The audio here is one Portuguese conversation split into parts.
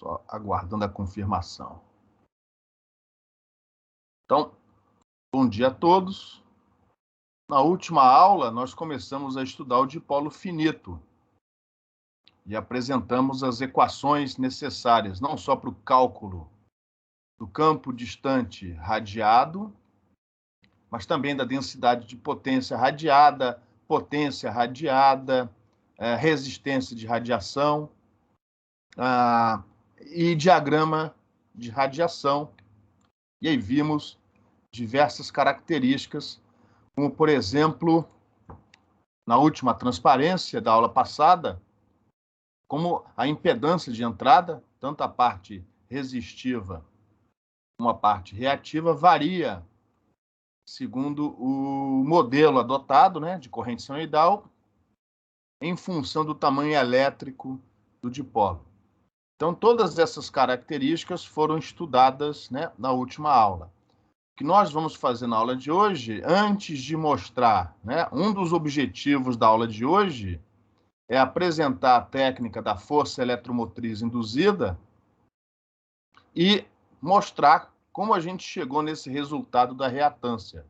Só aguardando a confirmação. Então, bom dia a todos. Na última aula, nós começamos a estudar o dipolo finito e apresentamos as equações necessárias, não só para o cálculo do campo distante radiado, mas também da densidade de potência radiada, resistência de radiação e diagrama de radiação. E aí vimos diversas características, como, por exemplo, na última transparência da aula passada, como a impedância de entrada, tanto a parte resistiva como a parte reativa, varia segundo o modelo adotado, né, de corrente senoidal, em função do tamanho elétrico do dipolo. Então, todas essas características foram estudadas, né, na última aula. O que nós vamos fazer na aula de hoje, antes de mostrar, né, um dos objetivos da aula de hoje é apresentar a técnica da força eletromotriz induzida e mostrar como a gente chegou nesse resultado da reatância.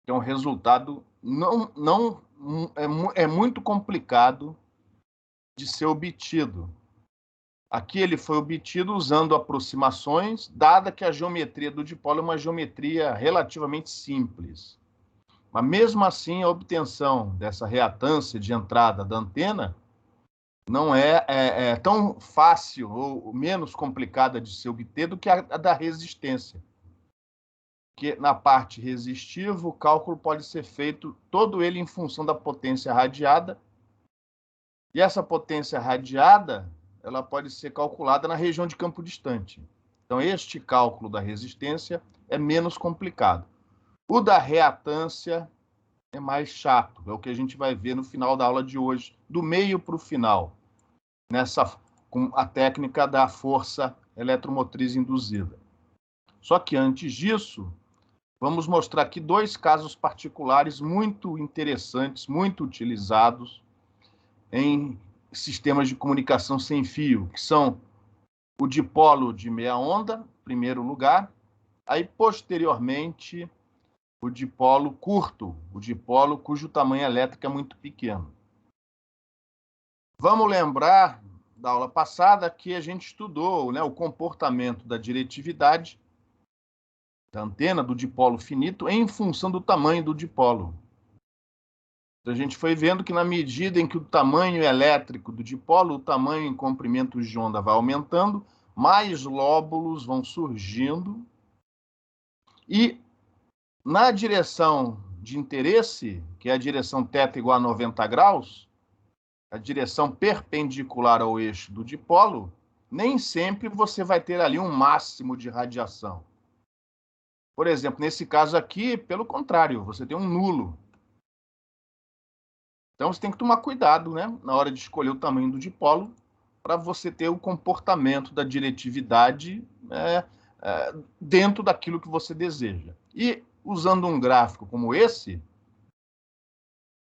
Que é um resultado é muito complicado de ser obtido. Aqui ele foi obtido usando aproximações, dada que a geometria do dipolo é uma geometria relativamente simples. Mas, mesmo assim, a obtenção dessa reatância de entrada da antena não é tão fácil ou menos complicada de se obter do que a da resistência. Porque na parte resistiva, o cálculo pode ser feito todo ele em função da potência radiada, e essa potência radiada ela pode ser calculada na região de campo distante. Então, este cálculo da resistência é menos complicado. O da reatância é mais chato, é o que a gente vai ver no final da aula de hoje, do meio para o final, com a técnica da força eletromotriz induzida. Só que antes disso, vamos mostrar aqui dois casos particulares muito interessantes, muito utilizados em sistemas de comunicação sem fio, que são o dipolo de meia onda, em primeiro lugar, aí, posteriormente, o dipolo curto, o dipolo cujo tamanho elétrico é muito pequeno. Vamos lembrar da aula passada que a gente estudou, né, o comportamento da diretividade da antena do dipolo finito em função do tamanho do dipolo. A gente foi vendo que na medida em que o tamanho elétrico do dipolo, o tamanho em comprimentos de onda vai aumentando, mais lóbulos vão surgindo e na direção de interesse, que é a direção θ igual a 90 graus, a direção perpendicular ao eixo do dipolo, nem sempre você vai ter ali um máximo de radiação. Por exemplo, nesse caso aqui, pelo contrário, você tem um nulo. Então, você tem que tomar cuidado, né, na hora de escolher o tamanho do dipolo, para você ter o comportamento da diretividade dentro daquilo que você deseja. E, usando um gráfico como esse,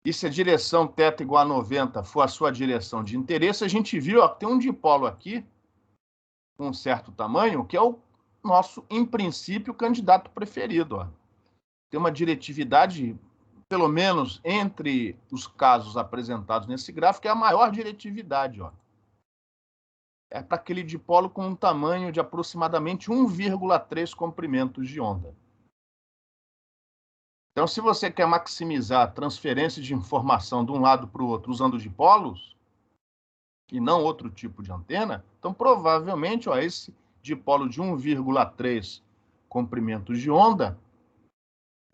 e se a direção θ igual a 90 for a sua direção de interesse, a gente viu que tem um dipolo aqui, com um certo tamanho, que é o nosso, em princípio, candidato preferido. Ó. Tem uma diretividade, pelo menos entre os casos apresentados nesse gráfico, é a maior diretividade. Ó. É para aquele dipolo com um tamanho de aproximadamente 1,3 comprimentos de onda. Então, se você quer maximizar a transferência de informação de um lado para o outro usando dipolos, e não outro tipo de antena, então provavelmente esse dipolo de 1,3 comprimentos de onda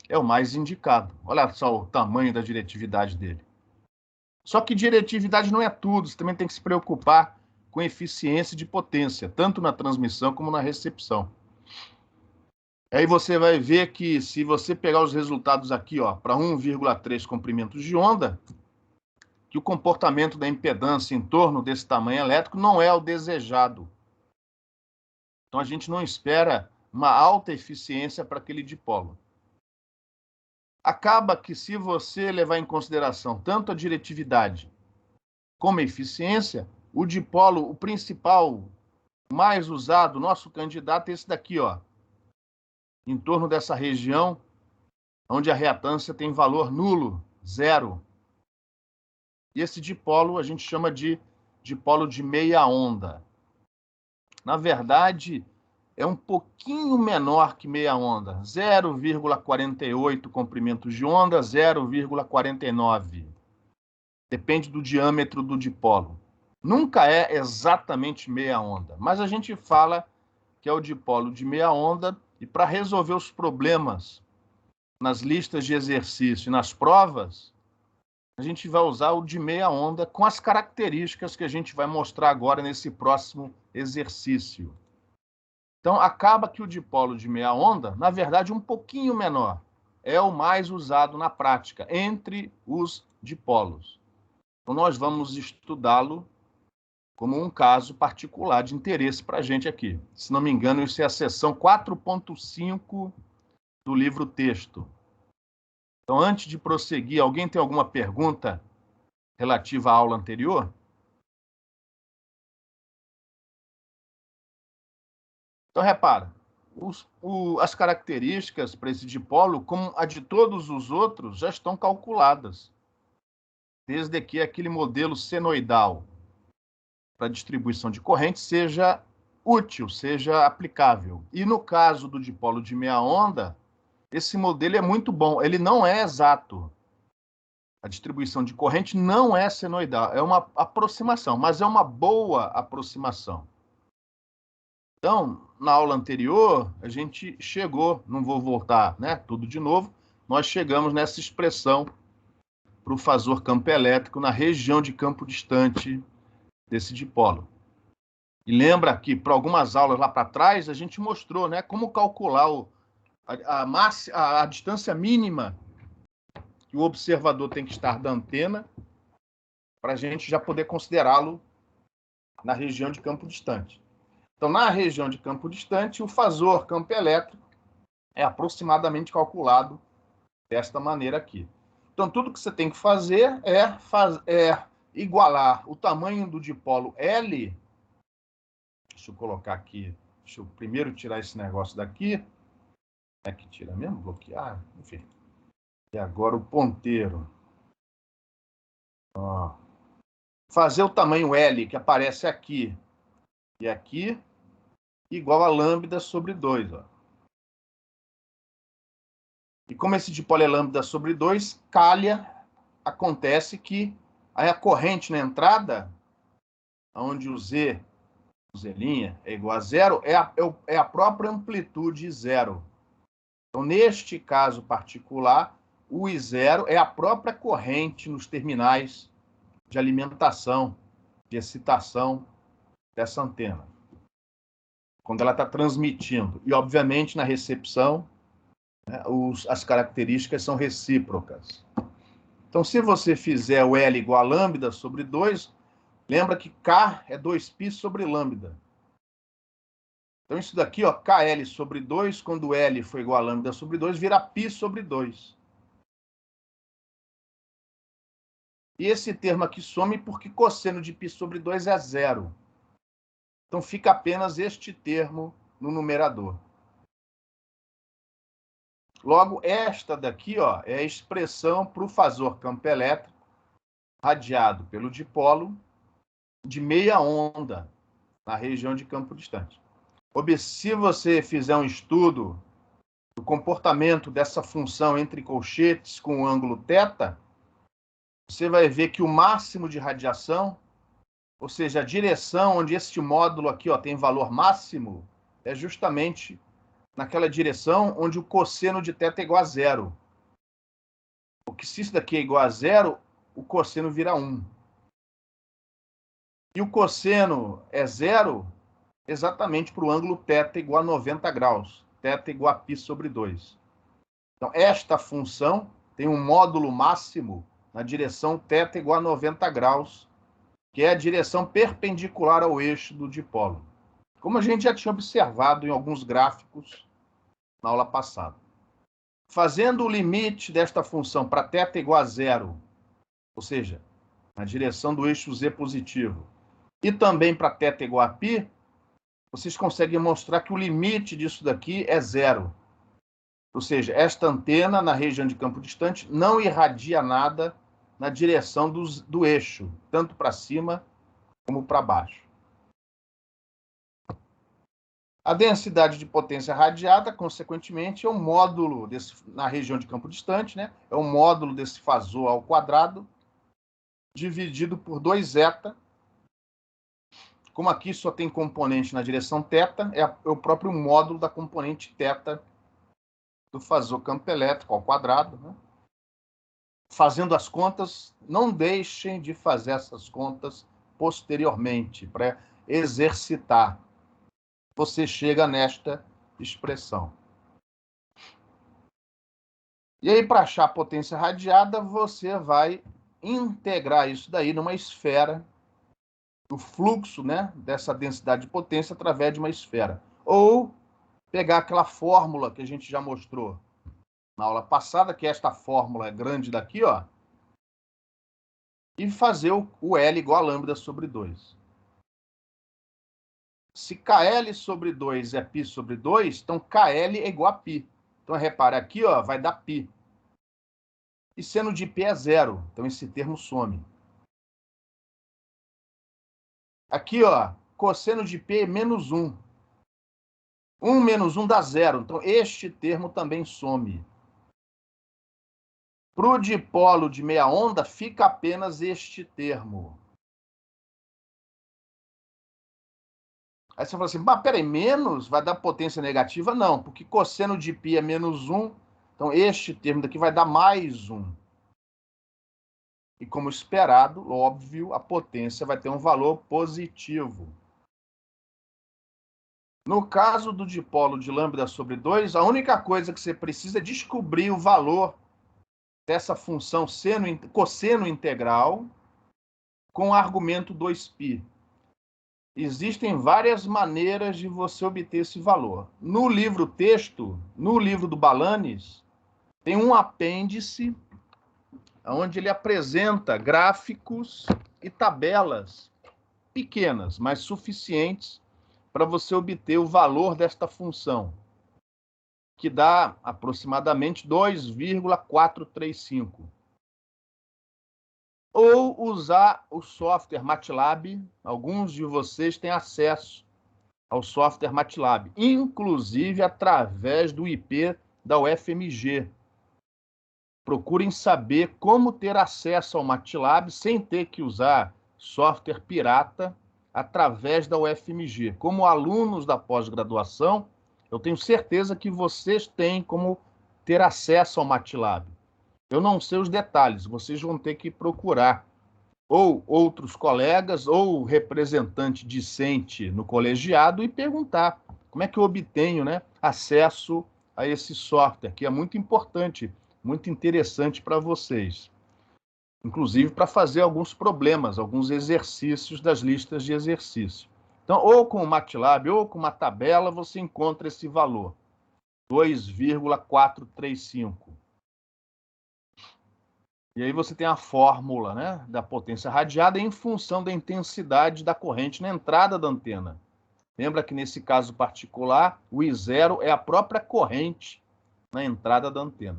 é o mais indicado. Olha só o tamanho da diretividade dele. Só que diretividade não é tudo, você também tem que se preocupar com eficiência de potência, tanto na transmissão como na recepção. Aí você vai ver que se você pegar os resultados aqui, para 1,3 comprimentos de onda, que o comportamento da impedância em torno desse tamanho elétrico não é o desejado. Então, a gente não espera uma alta eficiência para aquele dipolo. Acaba que, se você levar em consideração tanto a diretividade como a eficiência, o dipolo, o principal mais usado, nosso candidato é esse daqui, ó, em torno dessa região, onde a reatância tem valor nulo, zero. E esse dipolo a gente chama de dipolo de meia onda. Na verdade, é um pouquinho menor que meia onda, 0,48 comprimentos de onda, 0,49. Depende do diâmetro do dipolo. Nunca é exatamente meia onda, mas a gente fala que é o dipolo de meia onda, e para resolver os problemas nas listas de exercício e nas provas, a gente vai usar o de meia onda com as características que a gente vai mostrar agora nesse próximo exercício. Então, acaba que o dipolo de meia onda, na verdade, um pouquinho menor, é o mais usado na prática, entre os dipolos. Então, nós vamos estudá-lo como um caso particular de interesse para a gente aqui. Se não me engano, isso é a seção 4.5 do livro-texto. Então, antes de prosseguir, alguém tem alguma pergunta relativa à aula anterior? Então, repara, as características para esse dipolo, como a de todos os outros, já estão calculadas, desde que aquele modelo senoidal para distribuição de corrente seja útil, seja aplicável. E no caso do dipolo de meia onda, esse modelo é muito bom. Ele não é exato. A distribuição de corrente não é senoidal, é uma aproximação, mas é uma boa aproximação. Então, na aula anterior, a gente chegou, não vou voltar, né, tudo de novo, nós chegamos nessa expressão para o fasor campo elétrico na região de campo distante desse dipolo. E lembra que, para algumas aulas lá para trás, a gente mostrou, né, como calcular a distância mínima que o observador tem que estar da antena para a gente já poder considerá-lo na região de campo distante. Então, na região de campo distante, o fasor campo elétrico é aproximadamente calculado desta maneira aqui. Então, tudo que você tem que fazer é igualar o tamanho do dipolo L. Deixa eu colocar aqui, deixa eu primeiro tirar esse negócio daqui. É que tira mesmo? Bloquear? Enfim. E agora o ponteiro. Ó. Fazer o tamanho L, que aparece aqui e aqui, igual a lambda sobre 2. Ó. E como esse dipolo é lambda sobre 2, acontece que aí a corrente na entrada, onde o Z é igual a zero, é a própria amplitude zero. Então, neste caso particular, o I0 é a própria corrente nos terminais de alimentação, de excitação dessa antena, quando ela está transmitindo. E, obviamente, na recepção, né, as características são recíprocas. Então, se você fizer o L igual a lambda sobre 2, lembra que K é 2π sobre lambda. Então, isso daqui, ó, KL sobre 2, quando L for igual a lambda sobre 2, vira π sobre 2. E esse termo aqui some porque cosseno de π sobre 2 é zero. Então, fica apenas este termo no numerador. Logo, esta daqui, ó, é a expressão para o fasor campo elétrico radiado pelo dipolo de meia onda na região de campo distante. Se você fizer um estudo do comportamento dessa função entre colchetes com o ângulo θ, você vai ver que o máximo de radiação, ou seja, a direção onde este módulo aqui, ó, tem valor máximo, é justamente naquela direção onde o cosseno de θ é igual a zero. Porque se isso daqui é igual a zero, o cosseno vira 1. E o cosseno é zero exatamente para o ângulo θ igual a 90 graus. Θ igual a π sobre 2. Então, esta função tem um módulo máximo na direção θ igual a 90 graus, que é a direção perpendicular ao eixo do dipolo. Como a gente já tinha observado em alguns gráficos na aula passada. Fazendo o limite desta função para θ igual a zero, ou seja, na direção do eixo Z positivo, e também para θ igual a π, vocês conseguem mostrar que o limite disso daqui é zero. Ou seja, esta antena, na região de campo distante, não irradia nada na direção do eixo, tanto para cima como para baixo. A densidade de potência radiada, consequentemente, é um módulo na região de campo distante, né? É um módulo desse fasor ao quadrado, dividido por 2 zeta. Como aqui só tem componente na direção θ, é o próprio módulo da componente θ do fasor campo elétrico ao quadrado, né? Fazendo as contas, não deixem de fazer essas contas posteriormente, para exercitar. Você chega nesta expressão. E aí, para achar a potência radiada, você vai integrar isso daí numa esfera, o fluxo, né, dessa densidade de potência através de uma esfera. Ou pegar aquela fórmula que a gente já mostrou na aula passada, que é esta fórmula grande daqui, ó, e fazer o L igual a lambda sobre 2. Se KL sobre 2 é π sobre 2, então KL é igual a π. Então, repare aqui, ó, vai dar π. E seno de π é zero, então esse termo some. Aqui, ó, cosseno de π é menos 1. 1 menos 1 dá zero, então este termo também some. Para o dipolo de meia onda, fica apenas este termo. Aí você fala assim, mas peraí, menos vai dar potência negativa? Não, porque cosseno de π é menos 1, então este termo daqui vai dar mais 1. E como esperado, óbvio, a potência vai ter um valor positivo. No caso do dipolo de lambda sobre 2, a única coisa que você precisa é descobrir o valor dessa função cosseno integral com o argumento 2π. Existem várias maneiras de você obter esse valor. No livro texto, no livro do Balanes, tem um apêndice onde ele apresenta gráficos e tabelas pequenas, mas suficientes para você obter o valor desta função, que dá aproximadamente 2,435. Ou usar o software MATLAB. Alguns de vocês têm acesso ao software MATLAB, inclusive através do IP da UFMG. Procurem saber como ter acesso ao MATLAB sem ter que usar software pirata através da UFMG. Como alunos da pós-graduação, eu tenho certeza que vocês têm como ter acesso ao MATLAB. Eu não sei os detalhes, vocês vão ter que procurar ou outros colegas ou representante discente no colegiado e perguntar como é que eu obtenho, né, acesso a esse software, que é muito importante, muito interessante para vocês. Inclusive para fazer alguns problemas, alguns exercícios das listas de exercício. Então, ou com o MATLAB ou com uma tabela, você encontra esse valor, 2,435. E aí você tem a fórmula, né, da potência radiada em função da intensidade da corrente na entrada da antena. Lembra que nesse caso particular, o I0 é a própria corrente na entrada da antena.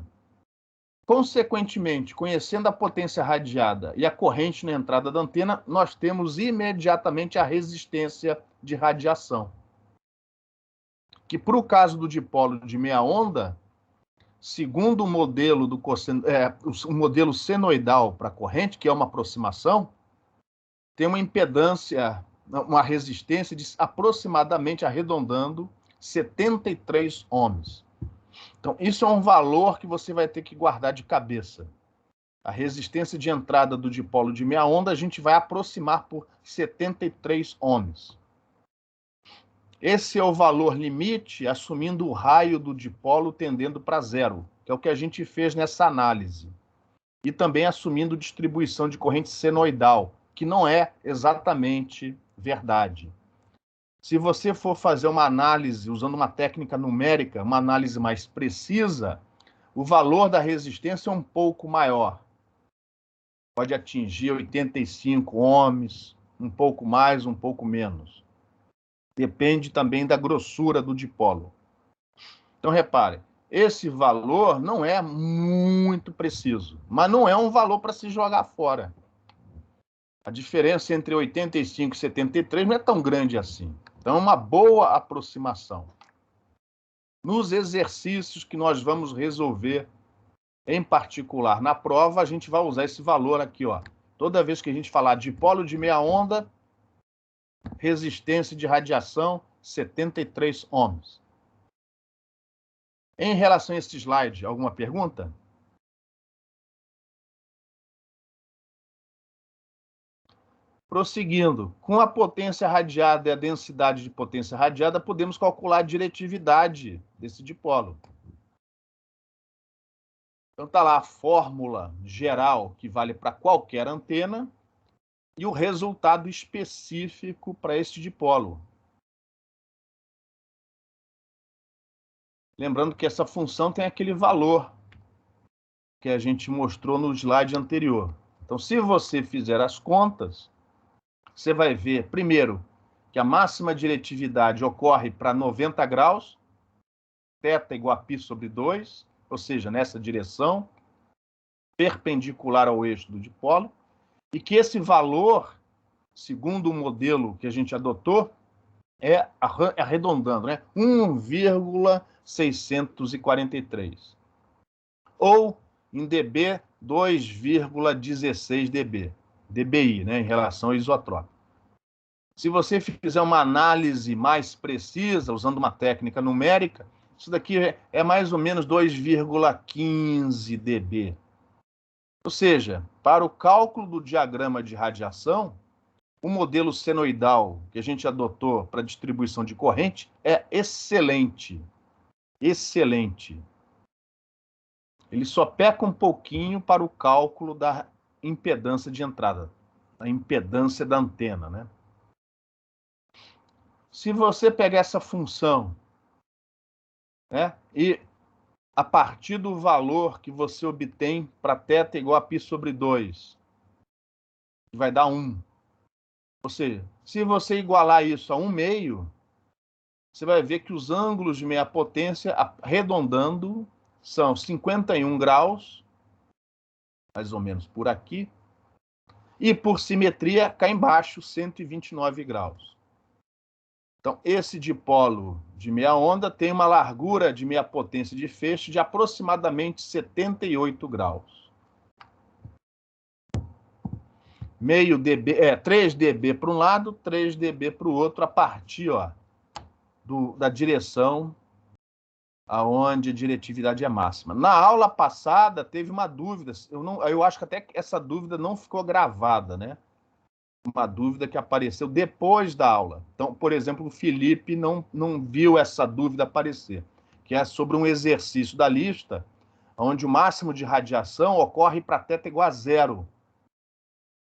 Consequentemente, conhecendo a potência radiada e a corrente na entrada da antena, nós temos imediatamente a resistência de radiação. Que para o caso do dipolo de meia onda, segundo o modelo o modelo senoidal para a corrente, que é uma aproximação, tem uma impedância, uma resistência de aproximadamente, arredondando, 73 ohms. Então, isso é um valor que você vai ter que guardar de cabeça. A resistência de entrada do dipolo de meia onda, a gente vai aproximar por 73 ohms. Esse é o valor limite, assumindo o raio do dipolo tendendo para zero, que é o que a gente fez nessa análise. E também assumindo distribuição de corrente senoidal, que não é exatamente verdade. Se você for fazer uma análise usando uma técnica numérica, uma análise mais precisa, o valor da resistência é um pouco maior. Pode atingir 85 ohms, um pouco mais, um pouco menos. Depende também da grossura do dipolo. Então, repare, esse valor não é muito preciso, mas não é um valor para se jogar fora. A diferença entre 85 e 73 não é tão grande assim. Então, é uma boa aproximação. Nos exercícios que nós vamos resolver, em particular na prova, a gente vai usar esse valor aqui, ó. Toda vez que a gente falar dipolo de meia onda, resistência de radiação, 73 ohms. Em relação a esse slide, alguma pergunta? Prosseguindo, com a potência radiada e a densidade de potência radiada, podemos calcular a diretividade desse dipolo. Então está lá a fórmula geral que vale para qualquer antena e o resultado específico para este dipolo. Lembrando que essa função tem aquele valor que a gente mostrou no slide anterior. Então, se você fizer as contas, você vai ver, primeiro, que a máxima diretividade ocorre para 90 graus, θ igual a π sobre 2, ou seja, nessa direção, perpendicular ao eixo do dipolo, e que esse valor, segundo o modelo que a gente adotou, é, arredondando, né? 1,643. Ou, em dB, 2,16 dBi, né, em relação ao isotrópico. Se você fizer uma análise mais precisa, usando uma técnica numérica, isso daqui é mais ou menos 2,15 dB. Ou seja, para o cálculo do diagrama de radiação, o modelo senoidal que a gente adotou para distribuição de corrente é excelente. Excelente. Ele só peca um pouquinho para o cálculo da impedância de entrada, a impedância da antena, né? Se você pegar essa função, né, e a partir do valor que você obtém para θ igual a π sobre 2, vai dar 1. Ou seja, se você igualar isso a 1/2, você vai ver que os ângulos de meia potência, arredondando, são 51 graus, mais ou menos por aqui, e por simetria, cá embaixo, 129 graus. Então, esse dipolo de meia onda tem uma largura de meia potência de feixe de aproximadamente 78 graus. Meio dB, 3 dB para um lado, 3 dB para o outro, a partir, ó, da direção aonde a diretividade é máxima. Na aula passada, teve uma dúvida, eu acho que até essa dúvida não ficou gravada, né? Uma dúvida que apareceu depois da aula. Então, por exemplo, o Felipe não viu essa dúvida aparecer, que é sobre um exercício da lista, onde o máximo de radiação ocorre para θ igual a 0.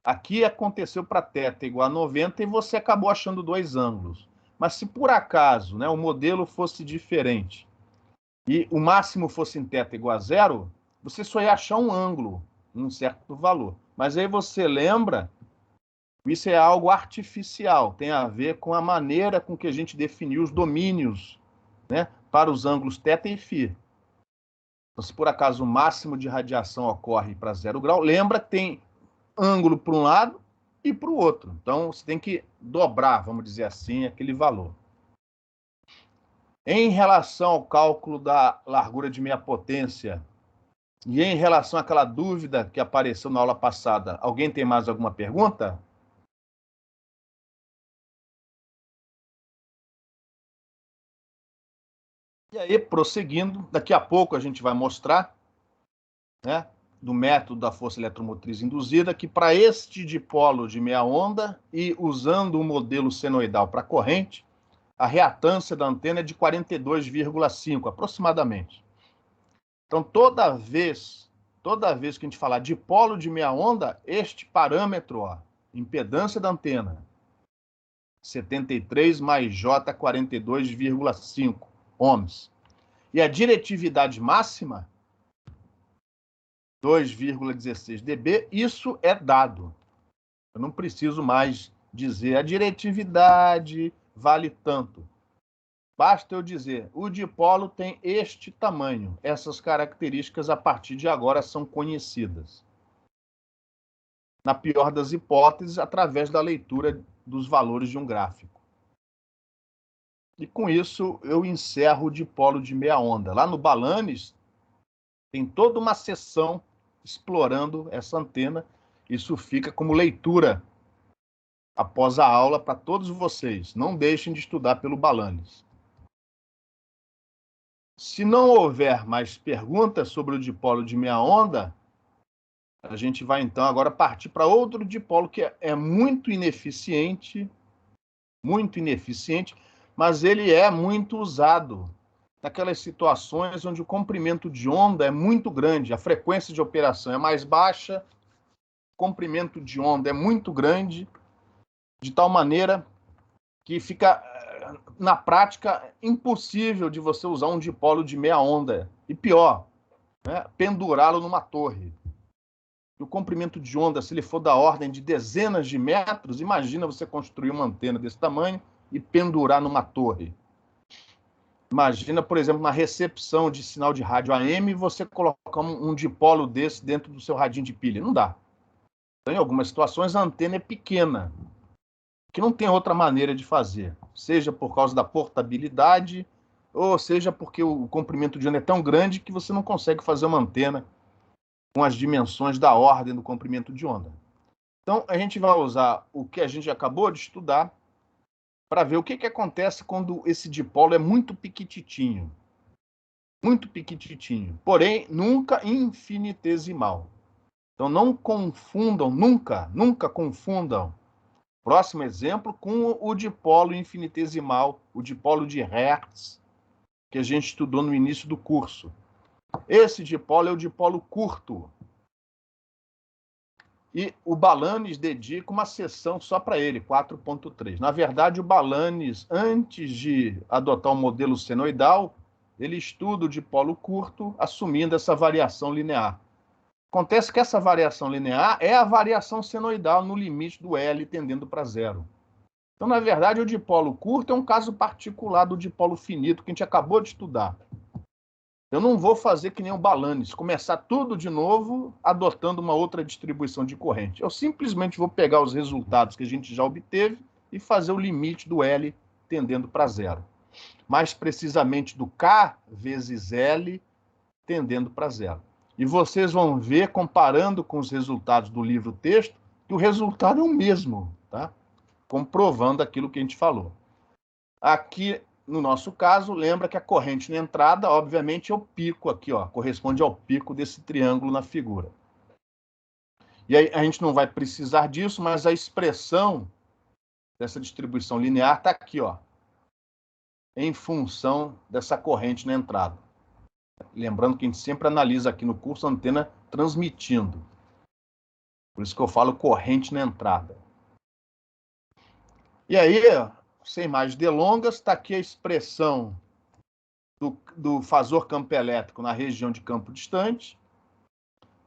Aqui aconteceu para θ igual a 90 e você acabou achando dois ângulos. Mas se por acaso, né, o modelo fosse diferente e o máximo fosse em θ igual a 0, você só ia achar um ângulo, um certo valor. Mas aí você lembra, isso é algo artificial, tem a ver com a maneira com que a gente definiu os domínios, né, para os ângulos θ e φ. Então, se por acaso o máximo de radiação ocorre para 0 grau, lembra que tem ângulo para um lado e para o outro. Então, você tem que dobrar, vamos dizer assim, aquele valor. Em relação ao cálculo da largura de meia potência e em relação àquela dúvida que apareceu na aula passada, alguém tem mais alguma pergunta? E aí, prosseguindo, daqui a pouco a gente vai mostrar, né, do método da força eletromotriz induzida, que para este dipolo de meia onda e usando o modelo senoidal para corrente, a reatância da antena é de 42,5 aproximadamente. Então, toda vez que a gente falar dipolo de meia onda, este parâmetro, ó, impedância da antena, 73 mais J 42,5 ohms. E a diretividade máxima, 2,16 dB, isso é dado. Eu não preciso mais dizer a diretividade vale tanto. Basta eu dizer, o dipolo tem este tamanho. Essas características, a partir de agora, são conhecidas. Na pior das hipóteses, através da leitura dos valores de um gráfico. E com isso, eu encerro o dipolo de meia onda. Lá no Balanes, tem toda uma seção explorando essa antena. Isso fica como leitura após a aula para todos vocês. Não deixem de estudar pelo Balanes. Se não houver mais perguntas sobre o dipolo de meia onda, a gente vai então agora partir para outro dipolo que é muito ineficiente, mas ele é muito usado naquelas situações onde o comprimento de onda é muito grande, a frequência de operação é mais baixa, o comprimento de onda é muito grande, de tal maneira que fica, na prática, impossível de você usar um dipolo de meia onda. E pior, né, pendurá-lo numa torre. E o comprimento de onda, se ele for da ordem de dezenas de metros, imagina você construir uma antena desse tamanho e pendurar numa torre. Imagina, por exemplo, uma recepção de sinal de rádio AM e você colocar um dipolo desse dentro do seu radinho de pilha. Não dá. Então, em algumas situações, a antena é pequena, que não tem outra maneira de fazer, seja por causa da portabilidade, ou seja porque o comprimento de onda é tão grande que você não consegue fazer uma antena com as dimensões da ordem do comprimento de onda. Então, a gente vai usar o que a gente acabou de estudar para ver o que acontece quando esse dipolo é muito piquititinho, porém nunca infinitesimal. Então, não confundam, nunca confundam. Próximo exemplo com o dipolo infinitesimal, o dipolo de Hertz, que a gente estudou no início do curso. Esse dipolo é o dipolo curto. E o Balanes dedica uma sessão só para ele, 4.3. Na verdade, o Balanes, antes de adotar o modelo senoidal, ele estuda o dipolo curto, assumindo essa variação linear. Acontece que essa variação linear é a variação senoidal no limite do L tendendo para zero. Então, na verdade, o dipolo curto é um caso particular do dipolo finito que a gente acabou de estudar. Eu não vou fazer que nem o Balanes, começar tudo de novo adotando uma outra distribuição de corrente. Eu simplesmente vou pegar os resultados que a gente já obteve e fazer o limite do L tendendo para zero. Mais precisamente do K vezes L tendendo para zero. E vocês vão ver, comparando com os resultados do livro-texto, que o resultado é o mesmo, tá? Comprovando aquilo que a gente falou. Aqui, no nosso caso, lembra que a corrente na entrada, obviamente, é o pico aqui, ó, corresponde ao pico desse triângulo na figura. E aí a gente não vai precisar disso, mas a expressão dessa distribuição linear está aqui, ó, em função dessa corrente na entrada. Lembrando que a gente sempre analisa aqui no curso a antena transmitindo. Por isso que eu falo corrente na entrada. E aí, sem mais delongas, está aqui a expressão do fasor campo elétrico na região de campo distante,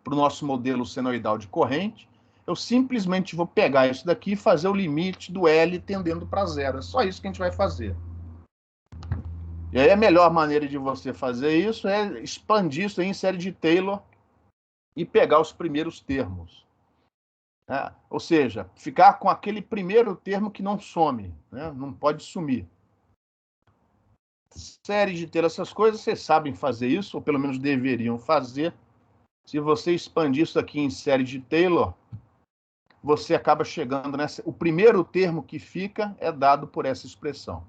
para o nosso modelo senoidal de corrente. Eu simplesmente vou pegar isso daqui e fazer o limite do L tendendo para zero. É só isso que a gente vai fazer. E aí a melhor maneira de você fazer isso é expandir isso aí em série de Taylor e pegar os primeiros termos. Né? Ou seja, ficar com aquele primeiro termo que não some, né? Não pode sumir. Série de Taylor, essas coisas, vocês sabem fazer isso, ou pelo menos deveriam fazer. Se você expandir isso aqui em série de Taylor, você acaba chegando nessa... O primeiro termo que fica é dado por essa expressão.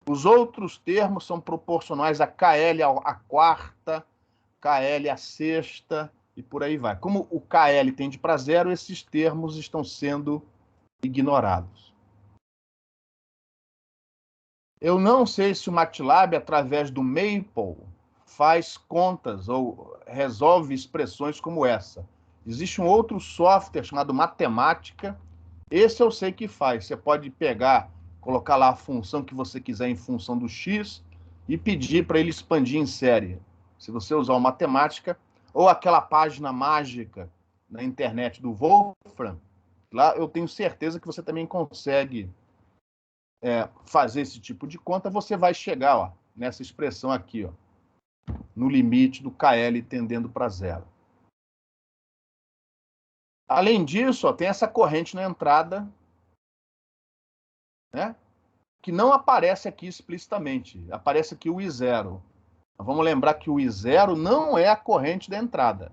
Os outros termos são proporcionais a KL a quarta, KL a sexta, e por aí vai. Como o KL tende para zero, esses termos estão sendo ignorados. Eu não sei se o MATLAB, através do Maple, faz contas ou resolve expressões como essa. Existe um outro software chamado Matemática. Esse eu sei que faz. Você pode pegar, colocar lá a função que você quiser em função do x e pedir para ele expandir em série. Se você usar o Matemática, ou aquela página mágica na internet do Wolfram, lá eu tenho certeza que você também consegue fazer esse tipo de conta, você vai chegar, ó, nessa expressão aqui, ó, no limite do KL tendendo para zero. Além disso, ó, tem essa corrente na entrada, né, que não aparece aqui explicitamente. Aparece aqui o I0. Vamos lembrar que o I0 não é a corrente da entrada.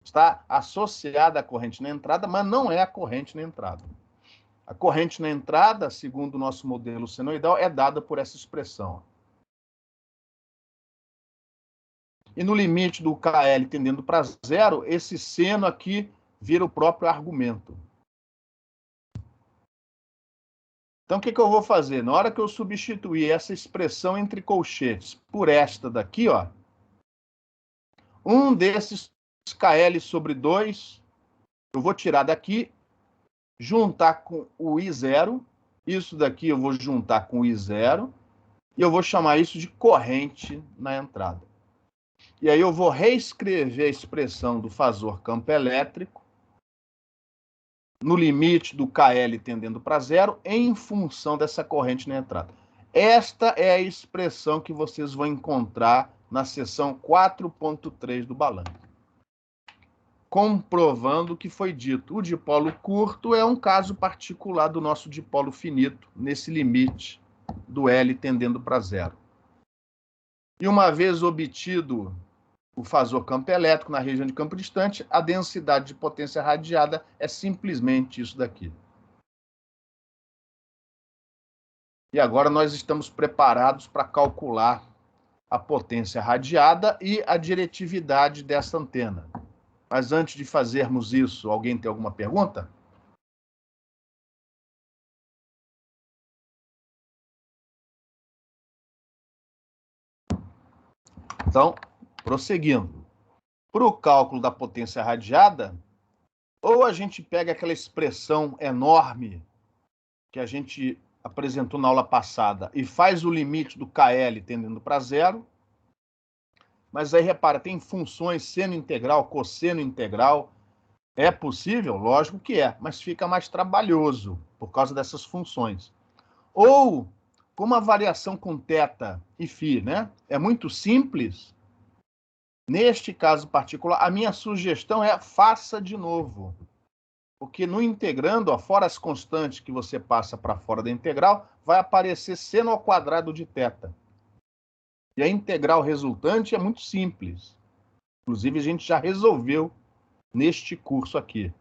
Está associada à corrente na entrada, mas não é a corrente na entrada. A corrente na entrada, segundo o nosso modelo senoidal, é dada por essa expressão. E no limite do KL tendendo para zero, esse seno aqui vira o próprio argumento. Então, o que eu vou fazer? Na hora que eu substituir essa expressão entre colchetes por esta daqui, ó, um desses KL sobre 2, eu vou tirar daqui, juntar com o I0, isso daqui eu vou juntar com o I0, e eu vou chamar isso de corrente na entrada. E aí eu vou reescrever a expressão do fasor campo elétrico no limite do KL tendendo para zero em função dessa corrente na entrada. Esta é a expressão que vocês vão encontrar na seção 4.3 do balanço. Comprovando o que foi dito. O dipolo curto é um caso particular do nosso dipolo finito, nesse limite do L tendendo para zero. E uma vez obtido o fasor campo elétrico na região de campo distante, a densidade de potência radiada é simplesmente isso daqui. E agora nós estamos preparados para calcular a potência radiada e a diretividade dessa antena. Mas antes de fazermos isso, alguém tem alguma pergunta? Então, prosseguindo. Para o cálculo da potência radiada, ou a gente pega aquela expressão enorme que a gente apresentou na aula passada e faz o limite do KL tendendo para zero, mas aí repara, tem funções seno integral, cosseno integral. É possível? Lógico que é, mas fica mais trabalhoso por causa dessas funções. Ou, como a variação com θ e φ, né, é muito simples, neste caso particular, a minha sugestão é faça de novo. Porque no integrando, ó, fora as constantes que você passa para fora da integral, vai aparecer seno ao quadrado de θ. E a integral resultante é muito simples. Inclusive, a gente já resolveu neste curso aqui.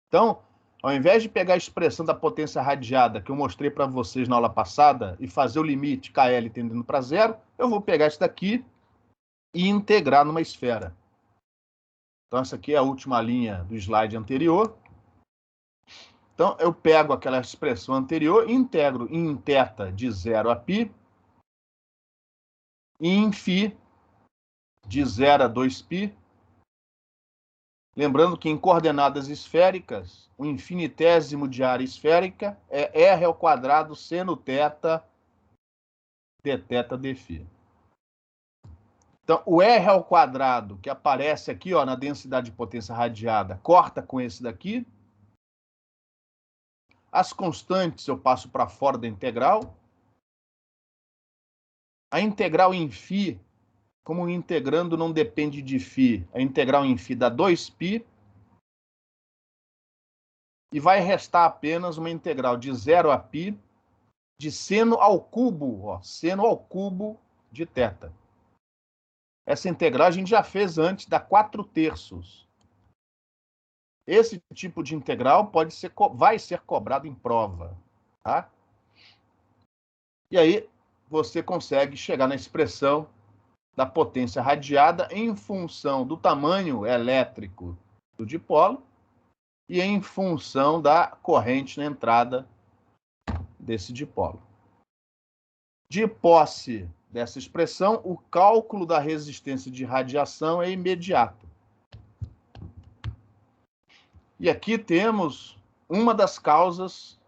Então, ao invés de pegar a expressão da potência radiada que eu mostrei para vocês na aula passada e fazer o limite KL tendendo para zero, eu vou pegar isso daqui e integrar numa esfera. Então, essa aqui é a última linha do slide anterior. Então, eu pego aquela expressão anterior e integro em θ de 0 a π e em φ de 0 a 2π. Lembrando que em coordenadas esféricas, o infinitésimo de área esférica é r ao quadrado seno θ d θ dφ. Então, o r ao quadrado que aparece aqui, ó, na densidade de potência radiada, corta com esse daqui. As constantes eu passo para fora da integral. A integral em φ, como o integrando não depende de φ, a integral em φ dá 2π. E vai restar apenas uma integral de 0 a π de seno ao cubo, ó, seno ao cubo de θ. Essa integral a gente já fez antes, dá 4/3. Esse tipo de integral vai ser cobrado em prova. Tá? E aí você consegue chegar na expressão da potência radiada em função do tamanho elétrico do dipolo e em função da corrente na entrada desse dipolo. De posse dessa expressão, o cálculo da resistência de radiação é imediato. E aqui temos uma das causas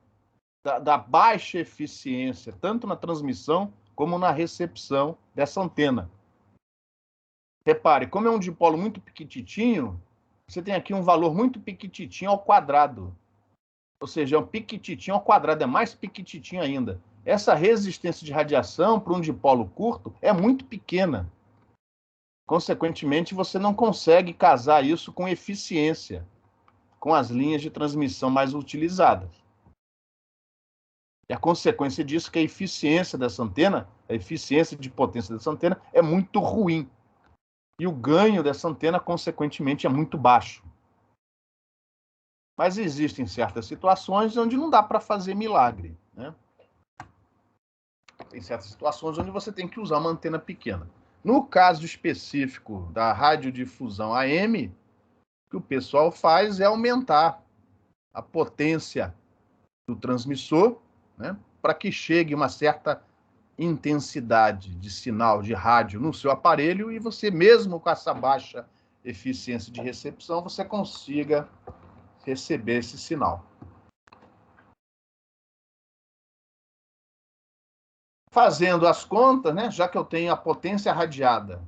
da baixa eficiência, tanto na transmissão como na recepção dessa antena. Repare, como é um dipolo muito pequititinho, você tem aqui um valor muito pequititinho ao quadrado. ou seja, é um piquititinho ao quadrado, é mais piquititinho ainda. Essa resistência de radiação para um dipolo curto é muito pequena. Consequentemente, você não consegue casar isso com eficiência, com as linhas de transmissão mais utilizadas. E a consequência disso é que a eficiência dessa antena, a eficiência de potência dessa antena é muito ruim. E o ganho dessa antena, consequentemente, é muito baixo. Mas existem certas situações onde não dá para fazer milagre, né? Tem certas situações onde você tem que usar uma antena pequena. No caso específico da radiodifusão AM, o que o pessoal faz é aumentar a potência do transmissor, né, para que chegue uma certa intensidade de sinal de rádio no seu aparelho e você, mesmo com essa baixa eficiência de recepção, você consiga receber esse sinal. Fazendo as contas, né, já que eu tenho a potência radiada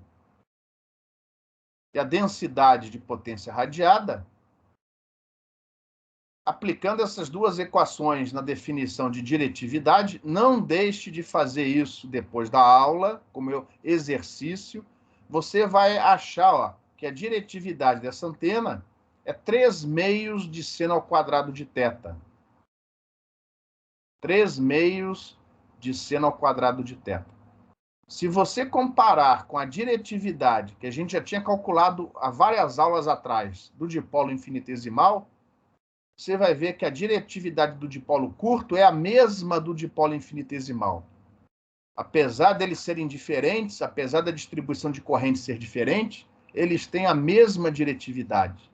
e a densidade de potência radiada, aplicando essas duas equações na definição de diretividade, não deixe de fazer isso depois da aula, como exercício. Você vai achar, ó, que a diretividade dessa antena é 3 meios de seno ao quadrado de θ. 3 meios de seno ao quadrado de θ. Se você comparar com a diretividade que a gente já tinha calculado há várias aulas atrás do dipolo infinitesimal, você vai ver que a diretividade do dipolo curto é a mesma do dipolo infinitesimal. Apesar deles serem diferentes, apesar da distribuição de corrente ser diferente, eles têm a mesma diretividade.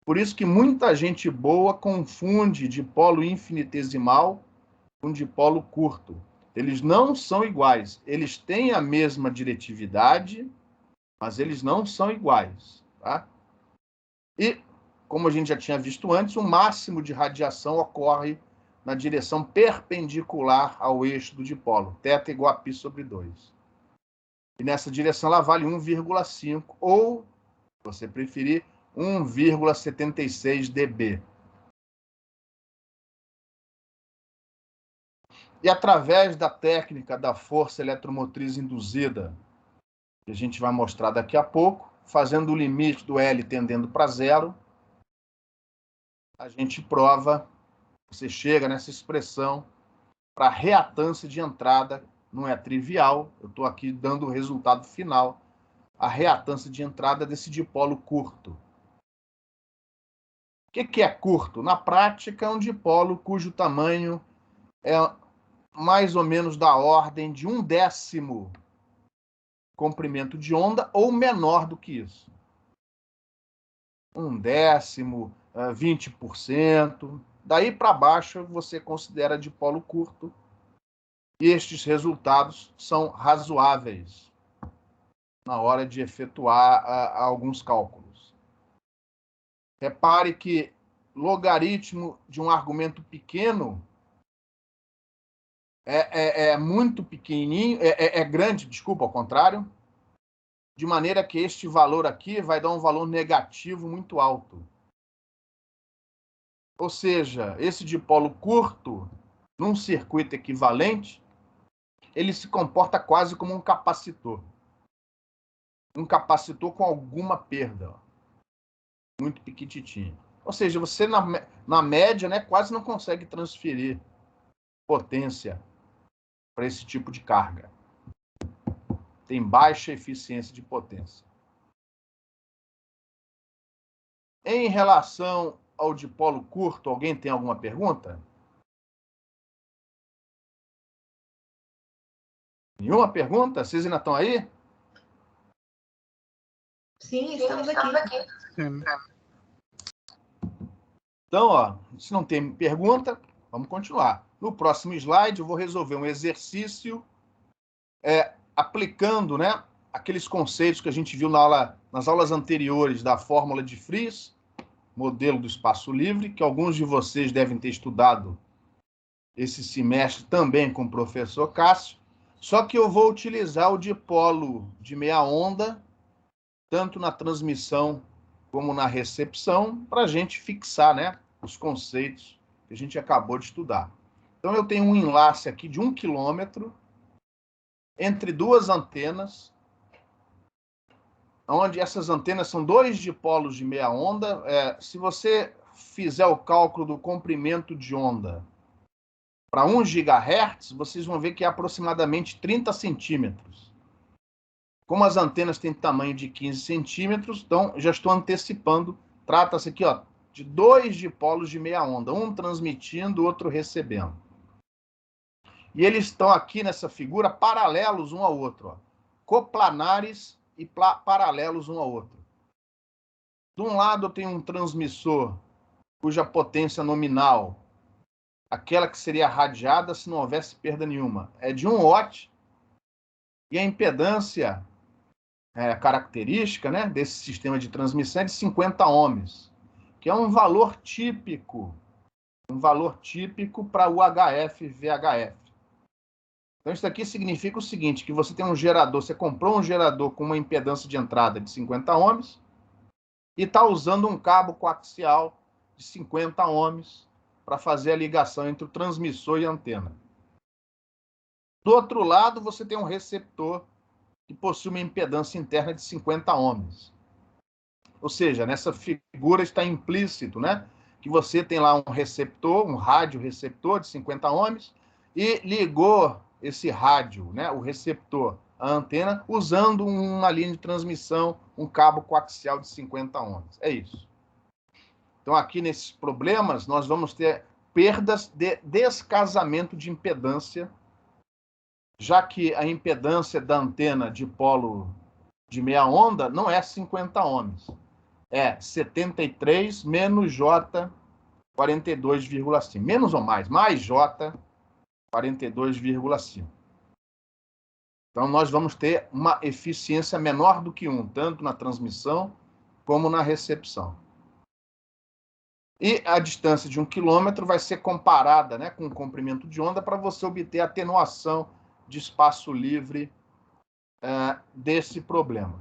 Por isso que muita gente boa confunde dipolo infinitesimal com dipolo curto. Eles não são iguais. Eles têm a mesma diretividade, mas eles não são iguais. Tá? E, como a gente já tinha visto antes, o máximo de radiação ocorre na direção perpendicular ao eixo do dipolo, θ igual a π sobre 2. E nessa direção ela vale 1,5 ou, se você preferir, 1,76 dB. E através da técnica da força eletromotriz induzida, que a gente vai mostrar daqui a pouco, fazendo o limite do L tendendo para zero, a gente prova, você chega nessa expressão para a reatância de entrada, não é trivial, eu estou aqui dando o resultado final, a reatância de entrada desse dipolo curto. O que é curto? Na prática, é um dipolo cujo tamanho é mais ou menos da ordem de 1/10 comprimento de onda ou menor do que isso. 1/10, 20%. Daí para baixo você considera dipolo curto. E estes resultados são razoáveis na hora de efetuar alguns cálculos. Repare que logaritmo de um argumento pequeno é muito pequenininho, é grande, desculpa, ao contrário, de maneira que este valor aqui vai dar um valor negativo muito alto. Ou seja, esse dipolo curto, num circuito equivalente, ele se comporta quase como um capacitor. Um capacitor com alguma perda, muito pequititinho. Ou seja, você, na média, né, quase não consegue transferir potência para esse tipo de carga. Tem baixa eficiência de potência. Em relação ao dipolo curto, alguém tem alguma pergunta? Nenhuma pergunta? Vocês ainda estão aí? Sim, estamos aqui. Então, ó, se não tem pergunta, vamos continuar. No próximo slide, eu vou resolver um exercício aplicando, né, aqueles conceitos que a gente viu nas aulas anteriores da fórmula de Fries, modelo do espaço livre, que alguns de vocês devem ter estudado esse semestre também com o professor Cássio. Só que eu vou utilizar o dipolo de meia onda, tanto na transmissão como na recepção, para a gente fixar, né, os conceitos que a gente acabou de estudar. Então, eu tenho um enlace aqui de 1 quilômetro entre duas antenas, onde essas antenas são dois dipolos de meia onda. Se você fizer o cálculo do comprimento de onda para 1 GHz, vocês vão ver que é aproximadamente 30 centímetros. Como as antenas têm tamanho de 15 centímetros, então já estou antecipando. Trata-se aqui de dois dipolos de meia onda, um transmitindo, o outro recebendo. E eles estão aqui nessa figura paralelos um ao outro, coplanares e paralelos um ao outro. De um lado eu tenho um transmissor cuja potência nominal, aquela que seria radiada se não houvesse perda nenhuma, é de 1 watt, e a impedância característica, né, desse sistema de transmissão é de 50 ohms, que é um valor típico para o HF VHF. Então, isso aqui significa o seguinte, que você tem um gerador, você comprou um gerador com uma impedância de entrada de 50 ohms e está usando um cabo coaxial de 50 ohms para fazer a ligação entre o transmissor e a antena. Do outro lado, você tem um receptor que possui uma impedância interna de 50 ohms. Ou seja, nessa figura está implícito, né, que você tem lá um receptor, um rádio receptor de 50 ohms, e ligou esse rádio, né, o receptor, a antena, usando uma linha de transmissão, um cabo coaxial de 50 ohms. É isso. Então, aqui nesses problemas, nós vamos ter perdas de descasamento de impedância, já que a impedância da antena de polo de meia onda não é 50 ohms. É 73 menos J 42,5. Menos ou mais J 42,5. Então, nós vamos ter uma eficiência menor do que 1, tanto na transmissão como na recepção. E a distância de 1 quilômetro vai ser comparada, né, com o comprimento de onda para você obter a atenuação de espaço livre desse problema.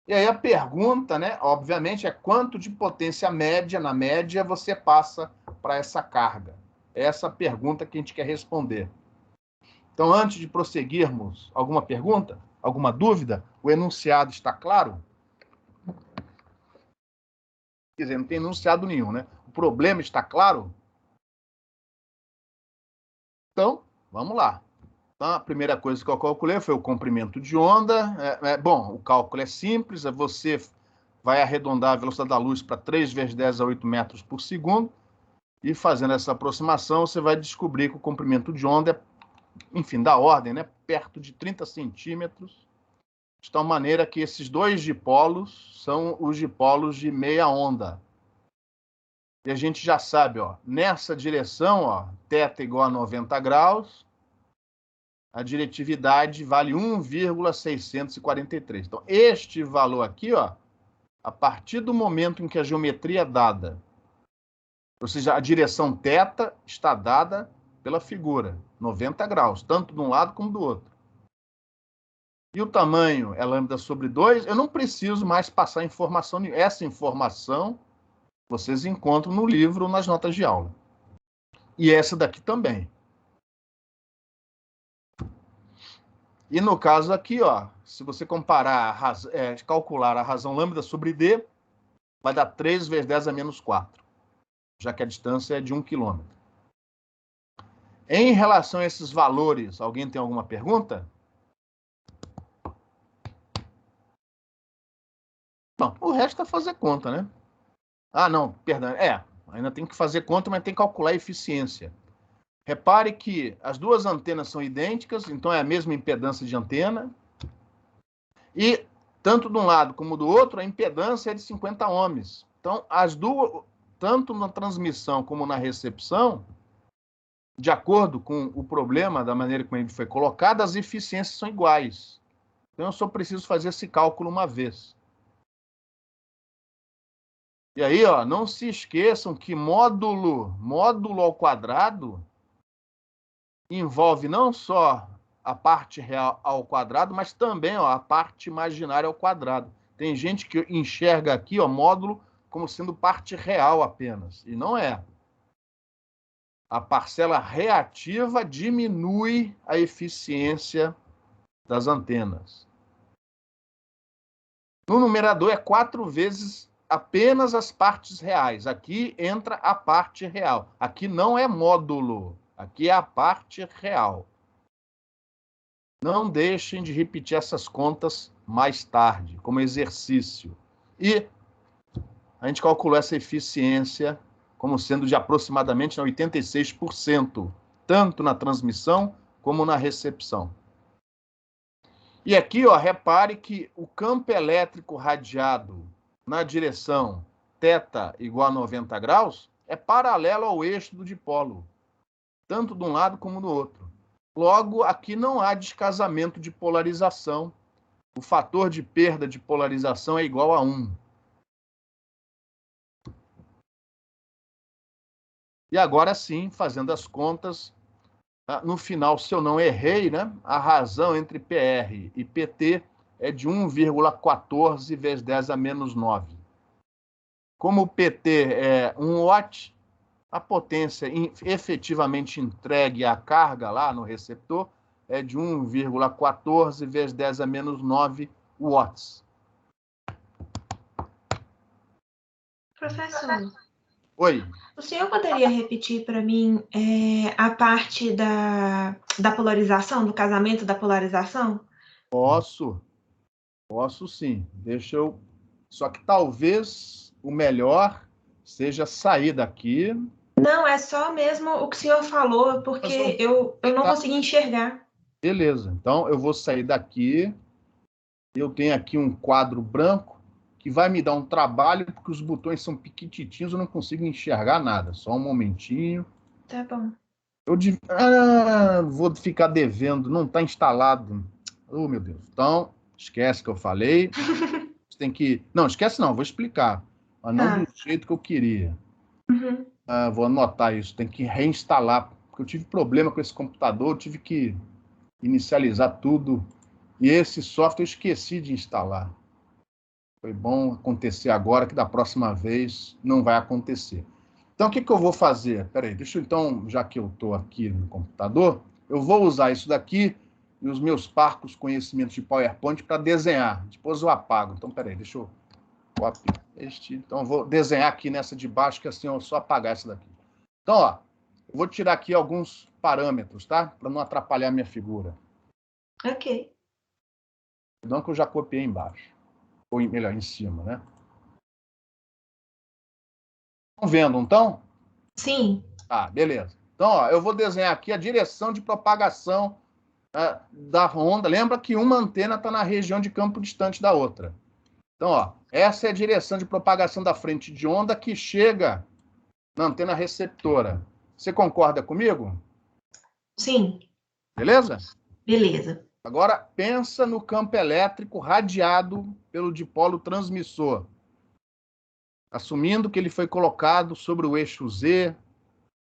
E aí a pergunta, né, obviamente, é quanto de potência média, na média, você passa para essa carga. É essa pergunta que a gente quer responder. Então, antes de prosseguirmos, alguma pergunta? Alguma dúvida? O enunciado está claro? Quer dizer, não tem enunciado nenhum, né? O problema está claro? Então, vamos lá. Então, a primeira coisa que eu calculei foi o comprimento de onda. Bom, o cálculo é simples, você vai arredondar a velocidade da luz para 3 vezes 10 a 8 metros por segundo, e fazendo essa aproximação, você vai descobrir que o comprimento de onda é, enfim, da ordem, né, perto de 30 centímetros, de tal maneira que esses dois dipolos são os dipolos de meia onda. E a gente já sabe, nessa direção, θ igual a 90 graus, a diretividade vale 1,643. Então, este valor aqui, a partir do momento em que a geometria é dada, ou seja, a direção θ está dada pela figura, 90 graus, tanto de um lado como do outro. E o tamanho é lambda sobre 2, eu não preciso mais passar informação nenhuma. Essa informação vocês encontram no livro ou nas notas de aula. E essa daqui também. E no caso aqui, se você comparar, calcular a razão lambda sobre D, vai dar 3 vezes 10 a menos 4, já que a distância é de 1 quilômetro. Em relação a esses valores, alguém tem alguma pergunta? Bom, o resto é fazer conta, né? Ah, não, perdão. Ainda tem que fazer conta, mas tem que calcular a eficiência. Repare que as duas antenas são idênticas, então é a mesma impedância de antena. E, tanto de um lado como do outro, a impedância é de 50 ohms. Então, as duas, tanto na transmissão como na recepção, de acordo com o problema, da maneira como ele foi colocado, as eficiências são iguais. Então, eu só preciso fazer esse cálculo uma vez. E aí, não se esqueçam que módulo ao quadrado envolve não só a parte real ao quadrado, mas também a parte imaginária ao quadrado. Tem gente que enxerga aqui módulo como sendo parte real apenas, e não é. a parcela reativa diminui a eficiência das antenas. No numerador é 4 vezes apenas as partes reais. Aqui entra a parte real. Aqui não é módulo. Aqui é a parte real. Não deixem de repetir essas contas mais tarde, como exercício. E a gente calculou essa eficiência como sendo de aproximadamente 86%, tanto na transmissão como na recepção. E aqui, ó, repare que o campo elétrico radiado na direção θ igual a 90 graus é paralelo ao eixo do dipolo, tanto de um lado como do outro. Logo, aqui não há descasamento de polarização. O fator de perda de polarização é igual a 1. E agora sim, fazendo as contas, no final, se eu não errei, né, a razão entre PR e PT é de 1,14 vezes 10 a menos 9. Como o PT é 1 watt, a potência efetivamente entregue à carga lá no receptor é de 1,14 vezes 10 a menos 9 watts. Professor, Oi. o senhor poderia repetir para mim a parte da polarização, do casamento da polarização? Posso sim. Deixa eu... Só que talvez o melhor seja sair daqui. Não, é só mesmo o que o senhor falou, porque eu não consegui enxergar. Beleza, então eu vou sair daqui. Eu tenho aqui um quadro branco que vai me dar um trabalho, porque os botões são pequititinhos, eu não consigo enxergar nada. Só um momentinho. Tá bom. Vou ficar devendo, não está instalado. Oh, meu Deus. Então, esquece que eu falei. Você tem que... Não, esquece não, vou explicar. Mas não do jeito que eu queria. Uhum. Vou anotar isso. Tem que reinstalar, porque eu tive problema com esse computador, eu tive que inicializar tudo. E esse software eu esqueci de instalar. Foi bom acontecer agora, que da próxima vez não vai acontecer. Então, o que eu vou fazer? Peraí, deixa eu, então, já que eu estou aqui no computador, eu vou usar isso daqui e os meus parcos conhecimentos de PowerPoint para desenhar. Depois eu apago. Então, peraí, deixa eu... Então, eu vou desenhar aqui nessa de baixo, que assim eu só apagar essa daqui. Então, ó, eu vou tirar aqui alguns parâmetros, tá? Para não atrapalhar a minha figura. Ok. Não que eu já copiei embaixo. Ou melhor, em cima, né? Estão vendo, então? Sim. Ah, beleza. Então, ó, eu vou desenhar aqui a direção de propagação da onda. Lembra que uma antena está na região de campo distante da outra. Então, ó, essa é a direção de propagação da frente de onda que chega na antena receptora. Você concorda comigo? Sim. Beleza? Beleza. Agora, pensa no campo elétrico radiado pelo dipolo transmissor. Assumindo que ele foi colocado sobre o eixo Z,